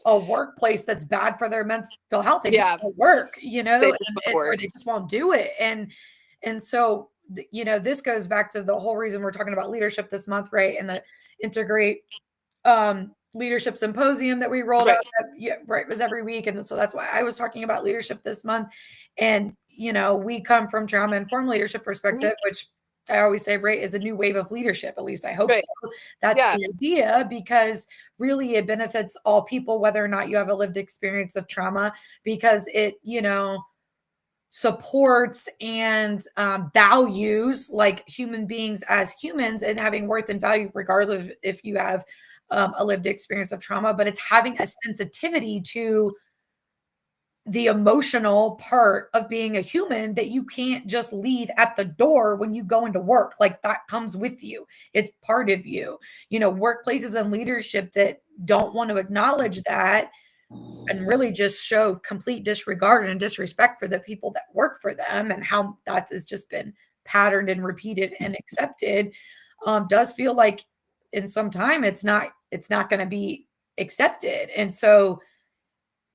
a workplace that's bad for their mental health. They just yeah, won't work, they just and won't it's or work. they just won't do it. And so this goes back to the whole reason we're talking about leadership this month, right? And the integrate leadership symposium that we rolled out Right. yeah, right, was every week. And so that's why I was talking about leadership this month. And we come from trauma informed leadership Mhm. perspective, which I always say, right, is a new wave of leadership. At least I hope Right. so. That's Yeah. the idea because really it benefits all people, whether or not you have a lived experience of trauma, because it, supports and values like human beings as humans and having worth and value, regardless if you have a lived experience of trauma, but it's having a sensitivity to the emotional part of being a human that you can't just leave at the door when you go into work. Like that comes with you, it's part of you. Workplaces and leadership that don't want to acknowledge that and really just show complete disregard and disrespect for the people that work for them and how that has just been patterned and repeated and accepted does feel like in some time it's not going to be accepted. And so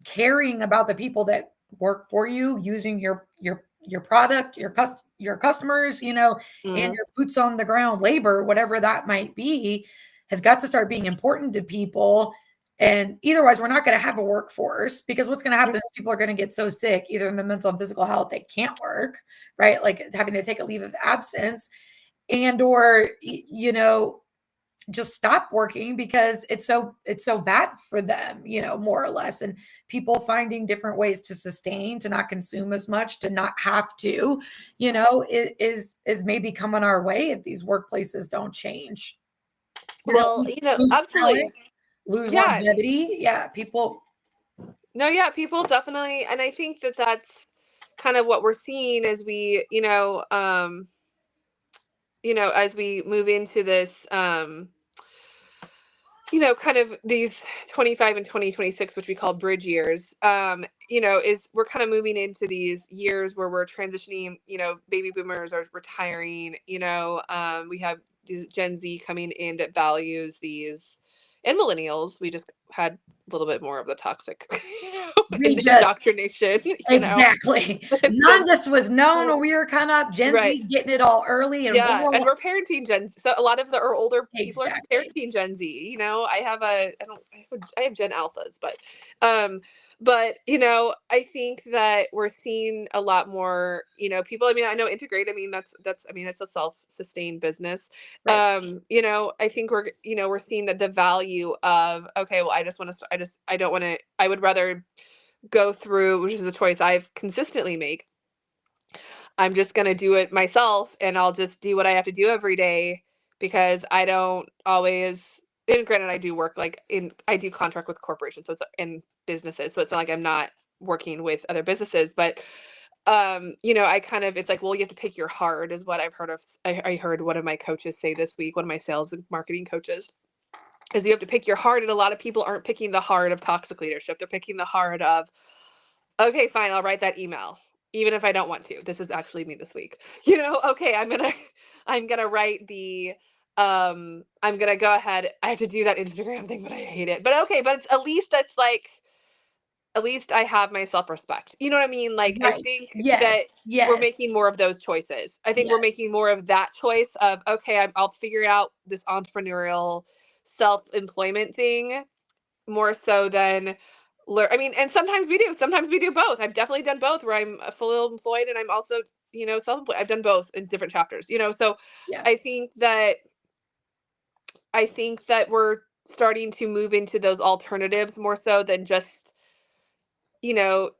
caring about the people that work for you, using your product, your customers, and Mhm. your boots on the ground labor, whatever that might be, has got to start being important to people. And otherwise, we're not going to have a workforce because what's going to happen is people are going to get so sick, either in the mental and physical health, they can't work, right? Like having to take a leave of absence and or just stop working because it's so bad for them, more or less. And people finding different ways to sustain, to not consume as much, to not have to, is maybe coming our way if these workplaces don't change. We're gonna Well, you know, lose talent, absolutely. lose Yeah. longevity. Yeah, people. No, yeah, people definitely, and I think that that's kind of what we're seeing as we, as we move into this, kind of these 25 and 2026, which we call bridge years, is we're kind of moving into these years where we're transitioning, baby boomers are retiring, we have these Gen Z coming in that values these, and millennials. We just had little bit more of the toxic We just indoctrination, exactly. None of this was known, or we were kind of Gen Right. Z's getting it all early, and Yeah, and we're parenting Gen Z. So a lot of our older people are exactly. parenting Gen Z. I have Gen Alphas, but I think that we're seeing a lot more, people. I mean, I know Integrate. I mean, it's a self-sustained business. Right. I think we're seeing that the value of, okay, well, I don't want to. I would rather go through, which is a choice I've consistently make. I'm just going to do it myself, and I'll just do what I have to do every day, because I don't always, and granted, I do work I do contract with corporations, so it's in businesses. So it's not like I'm not working with other businesses, but it's like, well, you have to pick your heart, is what I've heard of. I heard one of my coaches say this week, one of my sales and marketing coaches, is you have to pick your heart. And a lot of people aren't picking the heart of toxic leadership. They're picking the heart of, okay, fine, I'll write that email, even if I don't want to. This is actually me this week. Okay, I'm gonna write the I'm gonna go ahead. I have to do that Instagram thing, but I hate it. But okay, but it's like, at least I have my self-respect. You know what I mean? Like, I Right. think Yes. that we're Yes. making more of those choices. I think we're Yes. making more of that choice of, okay, I'll figure out this entrepreneurial self-employment thing more so than I mean, and sometimes we do both. I've definitely done both, where I'm fully employed and I'm also, self-employed. I've done both in different chapters, so Yeah. I think that we're starting to move into those alternatives more so than just, you know,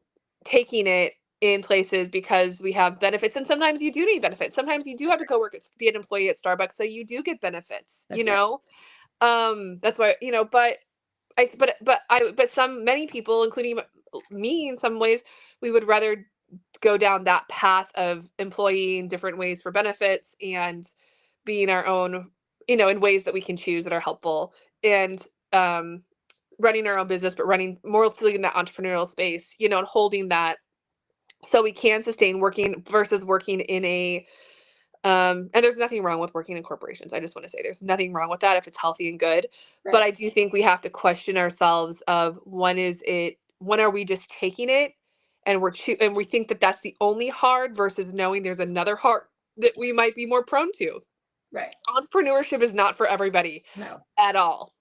taking it in places because we have benefits. And sometimes you do need benefits. Sometimes you do have to go be an employee at Starbucks, so you do get benefits, That's right. That's why, many people, including me in some ways, we would rather go down that path of employee in different ways for benefits and being our own, in ways that we can choose that are helpful, and running our own business, but running more still in that entrepreneurial space, and holding that so we can sustain working versus working in a and there's nothing wrong with working in corporations. I just want to say there's nothing wrong with that if it's healthy and good. Right. But I do think we have to question ourselves of, when are we just taking it and and we think that that's the only hard, versus knowing there's another hard that we might be more prone to. Right. Entrepreneurship is not for everybody No. at all.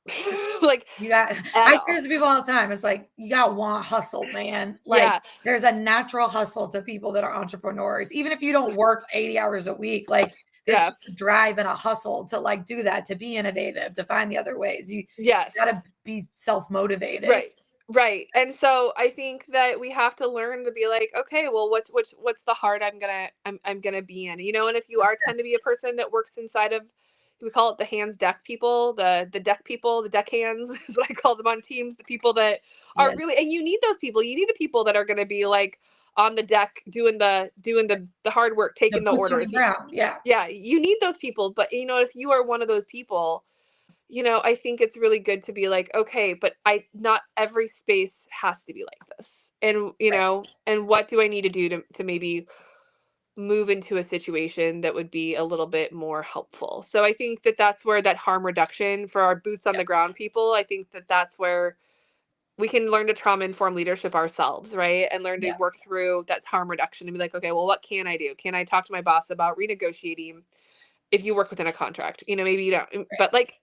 Like, You got, at I all. say this to people all the time. It's like, you got want hustle, man. Like, Yeah. there's a natural hustle to people that are entrepreneurs. Even if you don't work 80 hours a week, like, there's Yeah. just a drive and a hustle to like do that, to be innovative, to find the other ways. You Yes. gotta be self-motivated. Right. And so I think that we have to learn to be like, okay, well, what's the heart I'm gonna be in, and if you tend to be a person that works inside of, we call it the hands deck people, the deck people, the deck hands is what I call them on teams, the people that are Yeah. really, and you need those people. You need the people that are going to be like on the deck doing the hard work, taking the boots on orders. the ground. Yeah. Yeah, you need those people. But if you are one of those people, I think it's really good to be like, okay, but not every space has to be like this. And, Right. and what do I need to do to maybe move into a situation that would be a little bit more helpful? So I think that that's where that harm reduction for our boots on the ground people, I think that that's where we can learn to trauma inform leadership ourselves, right? And learn to Yeah. work through that harm reduction and be like, okay, well, what can I do? Can I talk to my boss about renegotiating if you work within a contract? Maybe you don't, but like,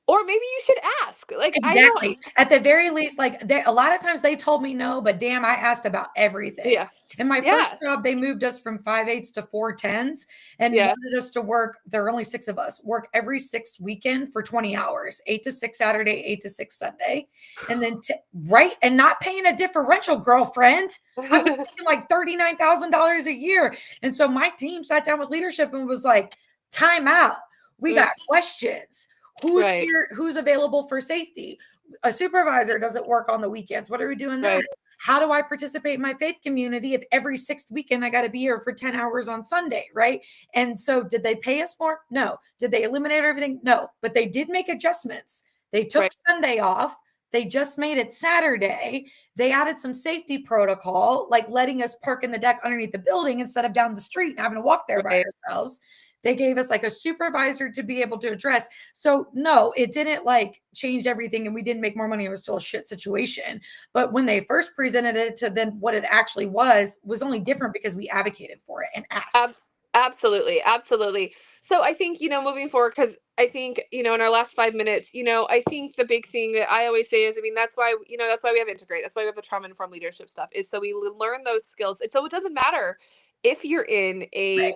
or maybe you should ask. Like, Exactly. At the very least, like, a lot of times they told me no, but damn, I asked about everything. Yeah. In my first Yeah. job, they moved us from 5/8s to 4/10s and Yeah. wanted us to work. There were only 6 of us, work every 6th weekend for 20 hours, 8 to 6 Saturday, 8 to 6 Sunday. And then, right. And not paying a differential, girlfriend. I was making like $39,000 a year. And so my team sat down with leadership and was like, time out. We got questions. Who's Right. here? Who's available for safety? A supervisor doesn't work on the weekends. What are we doing then? Right. How do I participate in my faith community if every 6th weekend I got to be here for 10 hours on Sunday, right? And so did they pay us more? No. Did they eliminate everything? No. But they did make adjustments. They took Right. Sunday off. They just made it Saturday. They added some safety protocol, like letting us park in the deck underneath the building instead of down the street and having to walk there by Right. ourselves. They gave us like a supervisor to be able to address. So no, it didn't like change everything and we didn't make more money. It was still a shit situation. But when they first presented it to then what it actually was only different because we advocated for it and asked. Ab- Absolutely, absolutely. So I think, moving forward, because I think, in our last 5 minutes, I think the big thing that I always say is, I mean, that's why we have integrate. That's why we have the trauma informed leadership stuff, is so we learn those skills. And so it doesn't matter if you're in Right.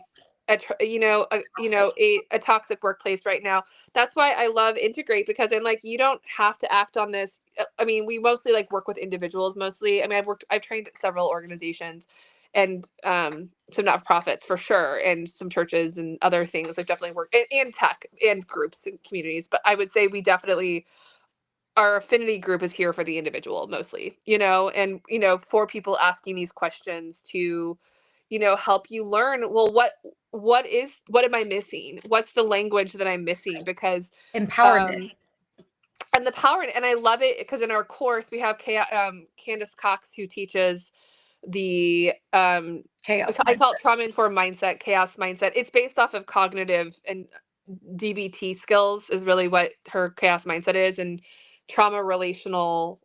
a toxic workplace right now. That's why I love integrate, because I'm like, you don't have to act on this. I mean, we mostly like work with individuals mostly. I mean, I've trained at several organizations and some not-for-profits for sure, and some churches and other things. I've definitely worked and tech and groups and communities, but I would say we definitely, our affinity group is here for the individual mostly, and for people asking these questions to help you learn, well, what am I missing, what's the language that I'm missing, because Empowerment. um and the power, and I love it because in our course we have Candace Cox, who teaches the Chaos I call mindset. it trauma informed mindset, chaos mindset. It's based off of cognitive and DBT skills is really what her chaos mindset is, and trauma relational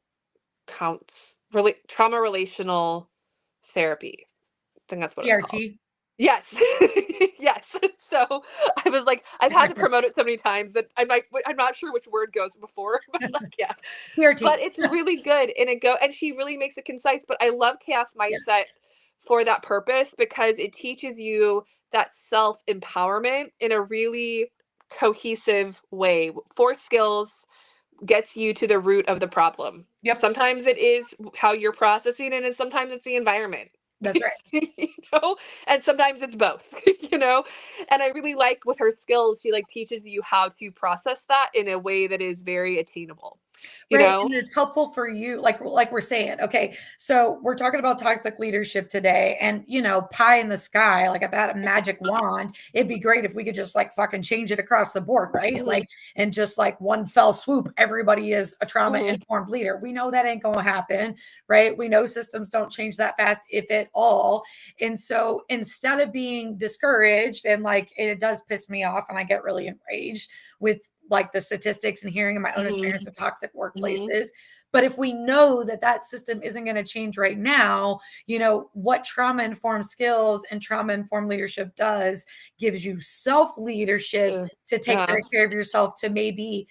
trauma relational therapy. I think that's what it's called. PRT. Yes. Yes. So I was like, I've had to promote it so many times that I'm not sure which word goes before, but like, yeah. But PRT. it's really good, and she really makes it concise. But I love chaos Yeah. mindset for that purpose, because it teaches you that self empowerment in a really cohesive way. 4 skills gets you to the root of the problem. Yep. Sometimes it is how you're processing it, and sometimes it's the environment. That's right. you know and sometimes it's both. And I really like, with her skills, she like teaches you how to process that in a way that is very attainable you Right, know and it's helpful for you, like we're saying, okay, so we're talking about toxic leadership today, and, pie in the sky, like, if I had a magic wand, it'd be great if we could just, like, fucking change it across the board, right? hmm Like, and just, like, one fell swoop, everybody is a hmm trauma-informed leader. We know that ain't gonna happen, right? We know systems don't change that fast, if at all, and so instead of being discouraged, and, like, it does piss me off, and I get really enraged with like the statistics and hearing my own hmm experience with toxic hmm workplaces. But if we know that that system isn't going to change right now, what trauma informed skills and trauma informed leadership does gives you self leadership to take yeah, better care of yourself, to maybe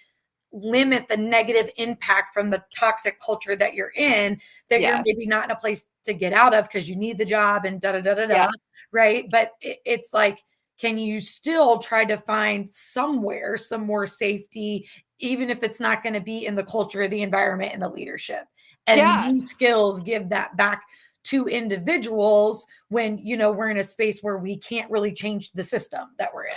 limit the negative impact from the toxic culture that you're in, that you're yeah, maybe not in a place to get out of because you need the job and da da da da da, yeah, right? But it's like, can you still try to find somewhere some more safety, even if it's not going to be in the culture, the environment, and the leadership? And yeah. these skills give that back to individuals when we're in a space where we can't really change the system that we're in.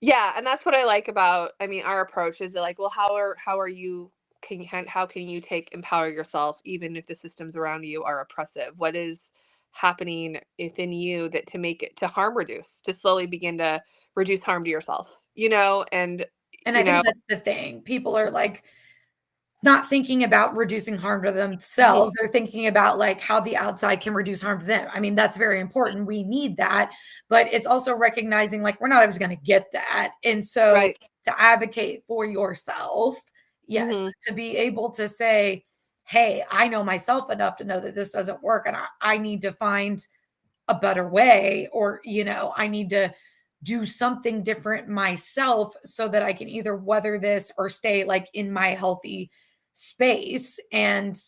Yeah, and that's what I like about, I mean, our approach is that, like, well, how are you, how can you empower yourself even if the systems around you are oppressive? What is happening within you that to make it, to harm reduce, to slowly begin to reduce harm to yourself, and And I you think know that's the thing. People are like not thinking about reducing harm to mhm, themselves. They're thinking about like how the outside can reduce harm to them. I mean, that's very important. We need that. But it's also recognizing like we're not always going to get that. And so right. to advocate for yourself, yes, hmm to be able to say, hey, I know myself enough to know that this doesn't work and I need to find a better way, or I need to do something different myself so that I can either weather this or stay like in my healthy space. And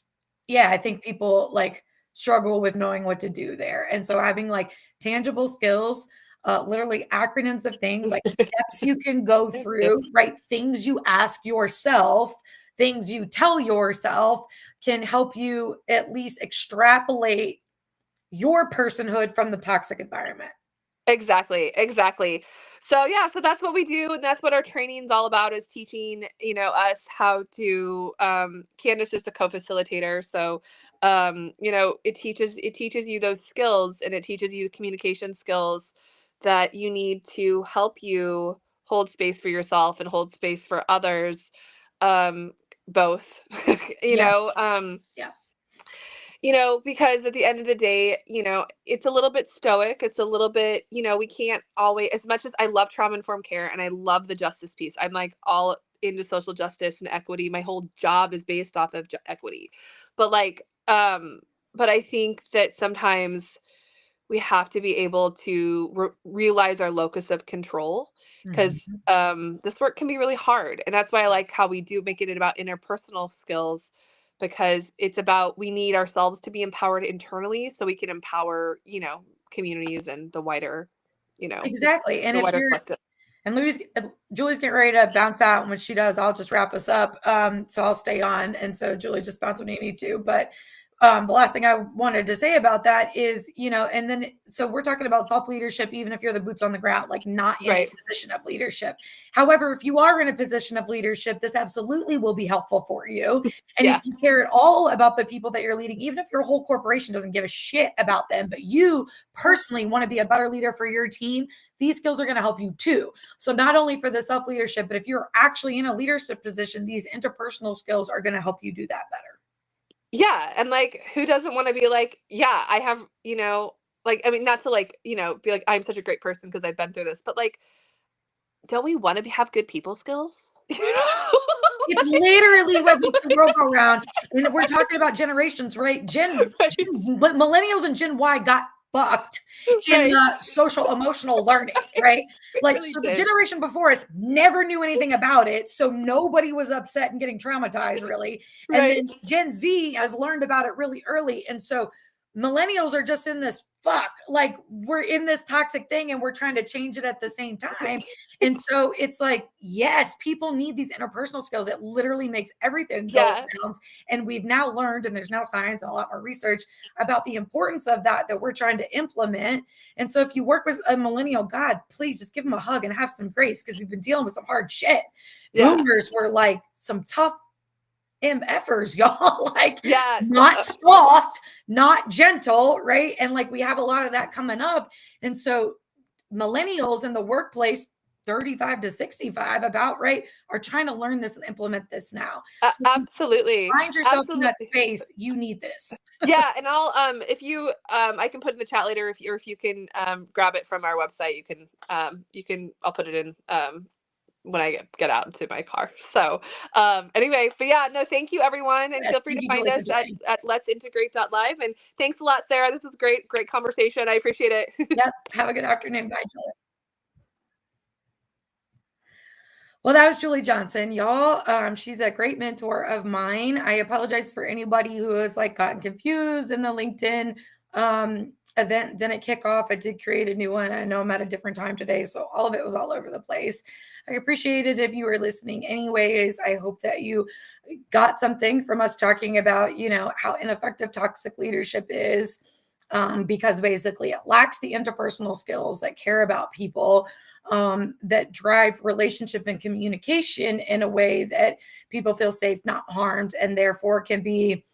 yeah, I think people like struggle with knowing what to do there, and so having like tangible skills, literally acronyms of things like steps you can go through, right? Things you ask yourself, things you tell yourself, can help you at least extrapolate your personhood from the toxic environment. Exactly, exactly. So yeah, so that's what we do, and that's what our training's all about, is teaching, us how to Candace is the co-facilitator. So it teaches you those skills, and it teaches you the communication skills that you need to help you hold space for yourself and hold space for others. both, Yeah. Yeah. because at the end of the day, it's a little bit stoic. It's a little bit, we can't always, as much as I love trauma informed care and I love the justice piece, I'm like all into social justice and equity. My whole job is based off of equity. But like, but I think that sometimes we have to be able to realize our locus of control, because Mhm. this work can be really hard. And that's why I like how we do make it about interpersonal skills, because it's about, we need ourselves to be empowered internally so we can empower, communities and the wider, Exactly. And the if wider you're collective. and if Julie's getting ready to bounce out, and when she does, I'll just wrap us up. So I'll stay on. And so Julie, just bounce when you need to. But the last thing I wanted to say about that is, and then so we're talking about self-leadership, even if you're the boots on the ground, like not in a Right. position of leadership. However, if you are in a position of leadership, this absolutely will be helpful for you. And if Yeah. you care at all about the people that you're leading, even if your whole corporation doesn't give a shit about them, but you personally want to be a better leader for your team, these skills are going to help you too. So not only for the self-leadership, but if you're actually in a leadership position, these interpersonal skills are going to help you do that better. Yeah. And like, who doesn't want to be like, yeah, I have, like, I mean, not to like, be like, I'm such a great person because I've been through this, but like, don't we want to have good people skills? It's literally what makes the world go round. And we're talking about generations, right? Millennials and Gen Y got fucked in Right. the social emotional learning, right? We Like, really so the did. generation before us never knew anything about it. So nobody was upset and getting traumatized, really. And Right. then Gen Z has learned about it really early. And so millennials are just in this fuck, like we're in this toxic thing and we're trying to change it at the same time. And so it's like, yes, people need these interpersonal skills. It literally makes everything go Yeah. around. And we've now learned, and there's now science and a lot more research about the importance of that we're trying to implement. And so if you work with a millennial, God, please just give them a hug and have some grace, because we've been dealing with some hard shit. Yeah. Boomers were like some tough MFers, y'all. Like, Yeah. not soft, not gentle, right? And like we have a lot of that coming up. And so millennials in the workplace, 35 to 65, about right, are trying to learn this and implement this now. So if you Absolutely. find yourself in that Absolutely. space, you need this. Yeah, and I'll if you I can put it in the chat later, if you can grab it from our website, you can I'll put it in when I get out into my car. So anyway, but yeah, no, thank you everyone, and feel Yes, free thank to you, find Julie, for us at joining. let'sintegrate.live. And thanks a lot, Sarah. This was great conversation. I appreciate it. Yep. Have a good afternoon. Bye, Julie. Well, that was Julie Johnson, y'all. She's a great mentor of mine. I apologize for anybody who has like gotten confused in the LinkedIn event didn't kick off. I did create a new one. I know I'm at a different time today, so all of it was all over the place. I appreciate it if you were listening anyways. I hope that you got something from us talking about, how ineffective toxic leadership is, because basically it lacks the interpersonal skills that care about people, that drive relationship and communication in a way that people feel safe, not harmed, and therefore can be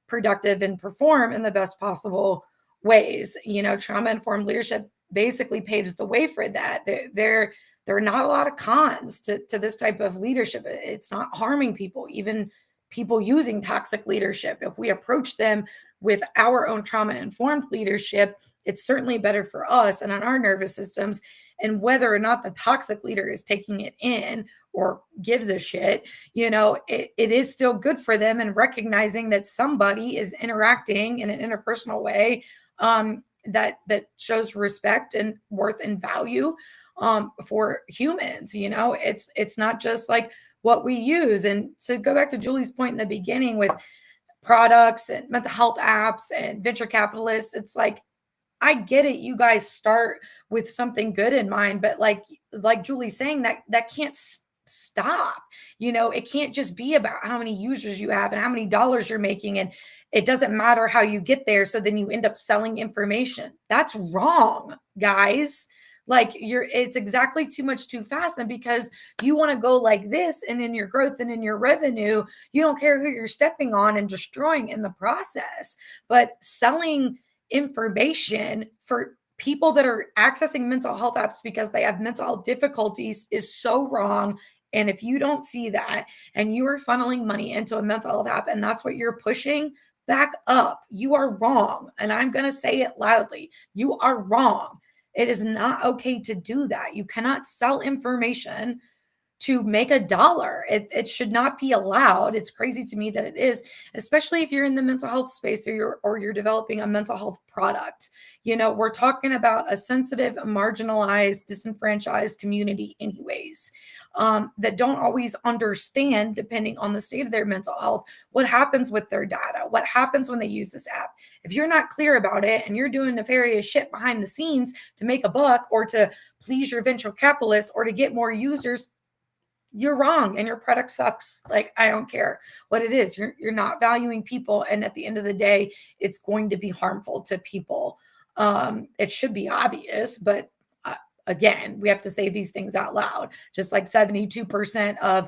productive and perform in the best possible ways. Trauma informed leadership basically paves the way for that. There are not a lot of cons to this type of leadership. It's not harming people, even people using toxic leadership. If we approach them with our own trauma informed leadership, it's certainly better for us and on our nervous systems. And whether or not the toxic leader is taking it in or gives a shit, it is still good for them, and recognizing that somebody is interacting in an interpersonal way, that shows respect and worth and value, for humans. It's not just like what we use. And to go back to Julie's point in the beginning with products and mental health apps and venture capitalists, it's like, I get it. You guys start with something good in mind, but like Julie's saying, that can't stop. It can't just be about how many users you have and how many dollars you're making, and it doesn't matter how you get there. So then you end up selling information. That's wrong, guys. Like, it's exactly too much too fast. And because you want to go like this, and in your growth and in your revenue, you don't care who you're stepping on and destroying in the process. But selling information for people that are accessing mental health apps because they have mental health difficulties is so wrong And if you don't see that and you are funneling money into a mental health app and that's what you're pushing, back up. You are wrong. And I'm going to say it loudly. You are wrong. It is not okay to do that. You cannot sell information to make a dollar. It should not be allowed. It's crazy to me that it is, especially if you're in the mental health space or you're developing a mental health product. We're talking about a sensitive, marginalized, disenfranchised community anyways, that don't always understand, depending on the state of their mental health, what happens with their data, what happens when they use this app. If you're not clear about it and you're doing nefarious shit behind the scenes to make a buck or to please your venture capitalists or to get more users, you're wrong and your product sucks. Like, I don't care what it is. You're not valuing people. And at the end of the day, it's going to be harmful to people. It should be obvious, but again, we have to say these things out loud. Just like 72% of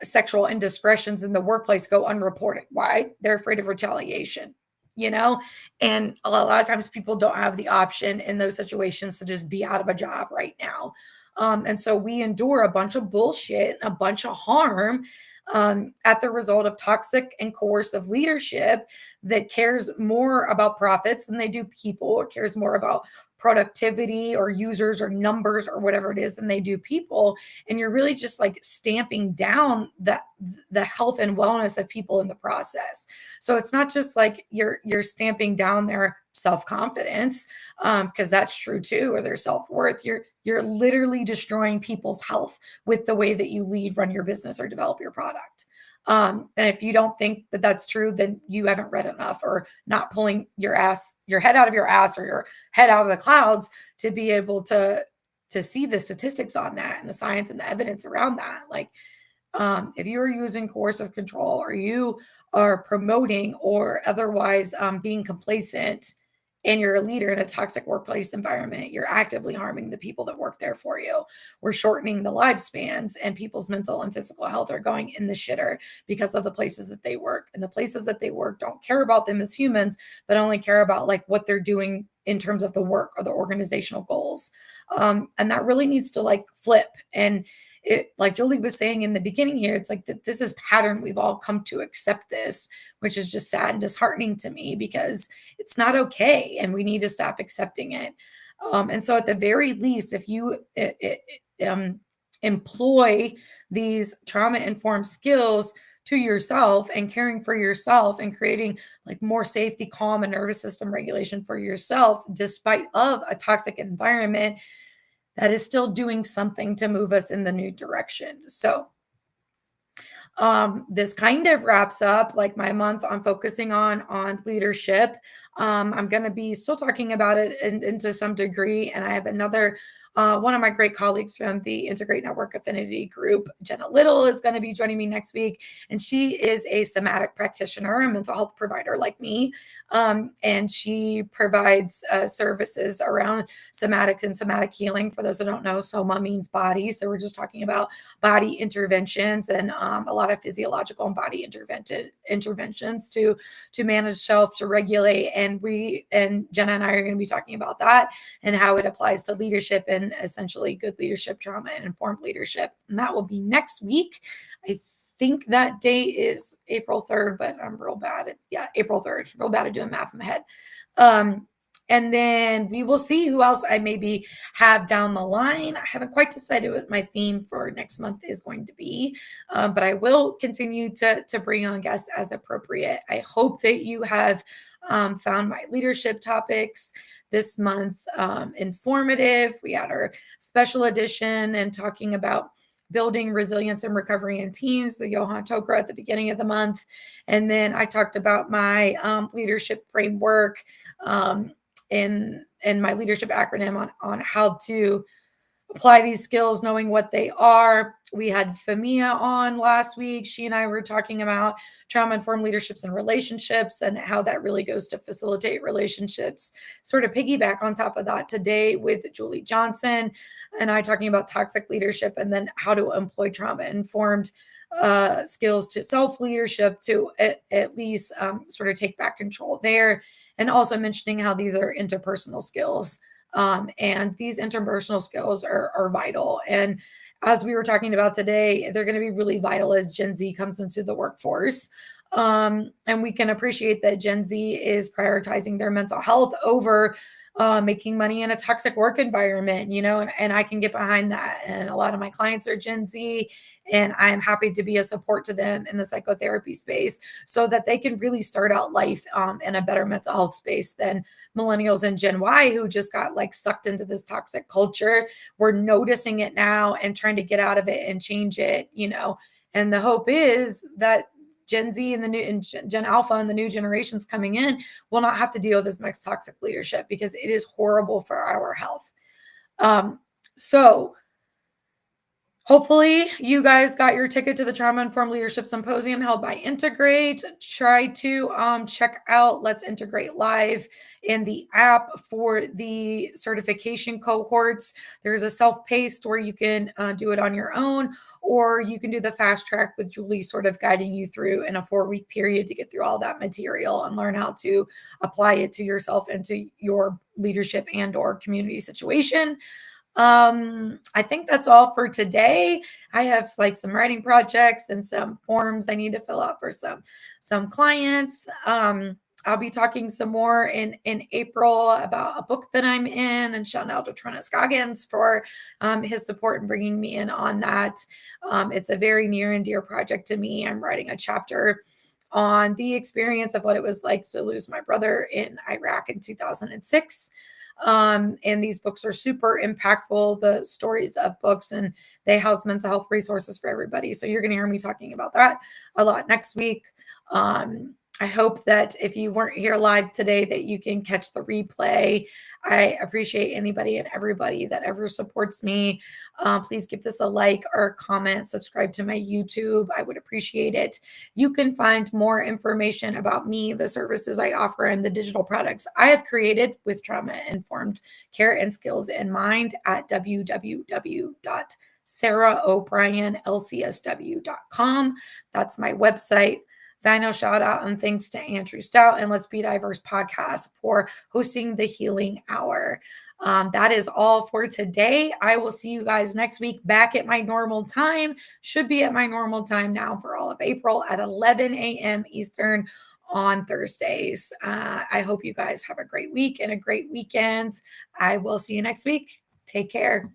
sexual indiscretions in the workplace go unreported. Why? They're afraid of retaliation. And a lot of times people don't have the option in those situations to just be out of a job right now. And so we endure a bunch of bullshit, a bunch of harm at the result of toxic and coercive leadership that cares more about profits than they do people, or cares more about productivity or users or numbers or whatever it is than they do people. And you're really just like stamping down the health and wellness of people in the process. So it's not just like you're stamping down their self-confidence, because that's true too, or their self-worth. You're literally destroying people's health with the way that you lead, run your business, or develop your product. And if you don't think that that's true, then you haven't read enough or not pulling your head out of your ass or your head out of the clouds to be able to see the statistics on that and the science and the evidence around that. Like, if you're using coercive control or you are promoting or otherwise being complacent and you're a leader in a toxic workplace environment, you're actively harming the people that work there for you. We're shortening the lifespans, and people's mental and physical health are going in the shitter because of the places that they work. And the places that they work don't care about them as humans, but only care about like what they're doing in terms of the work or the organizational goals. And that really needs to like flip. And it, like Jolie was saying in the beginning here, it's like that this is pattern. We've all come to accept this, which is just sad and disheartening to me because it's not okay and we need to stop accepting it. And so at the very least, if you employ these trauma-informed skills to yourself and caring for yourself and creating like more safety, calm, and nervous system regulation for yourself, despite of a toxic environment, that is still doing something to move us in the new direction. So this kind of wraps up like my month on focusing on leadership. I'm going to be still talking about it into some degree. And I have another one of my great colleagues from the Integrate Network Affinity Group, Jenna Little, is going to be joining me next week. And she is a somatic practitioner, a mental health provider like me. And she provides services around somatics and somatic healing. For those who don't know, soma means body. So we're just talking about body interventions and a lot of physiological and body interventions to manage self, to regulate. And Jenna and I are going to be talking about that and how it applies to leadership and essentially good leadership, trauma, and informed leadership. And that will be next week. I think that date is April 3rd, but I'm real bad at, April 3rd, real bad at doing math in my head. And then we will see who else I maybe have down the line. I haven't quite decided what my theme for next month is going to be, but I will continue to bring on guests as appropriate. I hope that you have found my leadership topics this month informative. We had our special edition and talking about building resilience and recovery in teams, the Johan Tokra at the beginning of the month. And then I talked about my leadership framework and my leadership acronym on how to apply these skills, knowing what they are. We had Famia on last week. She and I were talking about trauma-informed leaderships and relationships and how that really goes to facilitate relationships. Sort of piggyback on top of that today with Julie Johnson and I talking about toxic leadership and then how to employ trauma-informed skills to self-leadership to at least sort of take back control there. And also mentioning how these are interpersonal skills. And these interpersonal skills are vital. And as we were talking about today, they're going to be really vital as Gen Z comes into the workforce. And we can appreciate that Gen Z is prioritizing their mental health over making money in a toxic work environment, and I can get behind that. And a lot of my clients are Gen Z, and I'm happy to be a support to them in the psychotherapy space so that they can really start out life in a better mental health space than millennials and Gen Y who just got like sucked into this toxic culture. We're noticing it now and trying to get out of it and change it, and the hope is that Gen Z and Gen Alpha and the new generations coming in will not have to deal with this mixed toxic leadership because it is horrible for our health. So hopefully you guys got your ticket to the Trauma Informed Leadership Symposium held by Integrate. Try to check out Let's Integrate Live in the app for the certification cohorts. There's a self-paced where you can do it on your own, or you can do the fast track with Julie sort of guiding you through in a 4-week period to get through all that material and learn how to apply it to yourself and to your leadership and or community situation. I think that's all for today. I have like some writing projects and some forms I need to fill out for some clients. I'll be talking some more in April about a book that I'm in, and shout out to Trina Scoggins for his support and bringing me in on that. It's a very near and dear project to me. I'm writing a chapter on the experience of what it was like to lose my brother in Iraq in 2006. And these books are super impactful, the stories of books, and they house mental health resources for everybody. So you're going to hear me talking about that a lot next week. I hope that if you weren't here live today, that you can catch the replay. I appreciate anybody and everybody that ever supports me. Please give this a like or a comment, subscribe to my YouTube. I would appreciate it. You can find more information about me, the services I offer, and the digital products I have created with trauma-informed care and skills in mind at www.sarahobrienlcsw.com. That's my website. Final shout out and thanks to Andrew Stout and Let's Be Diverse podcast for hosting the Healing Hour. That is all for today. I will see you guys next week back at my normal time. Should be at my normal time now for all of April at 11 a.m. Eastern on Thursdays. I hope you guys have a great week and a great weekend. I will see you next week. Take care.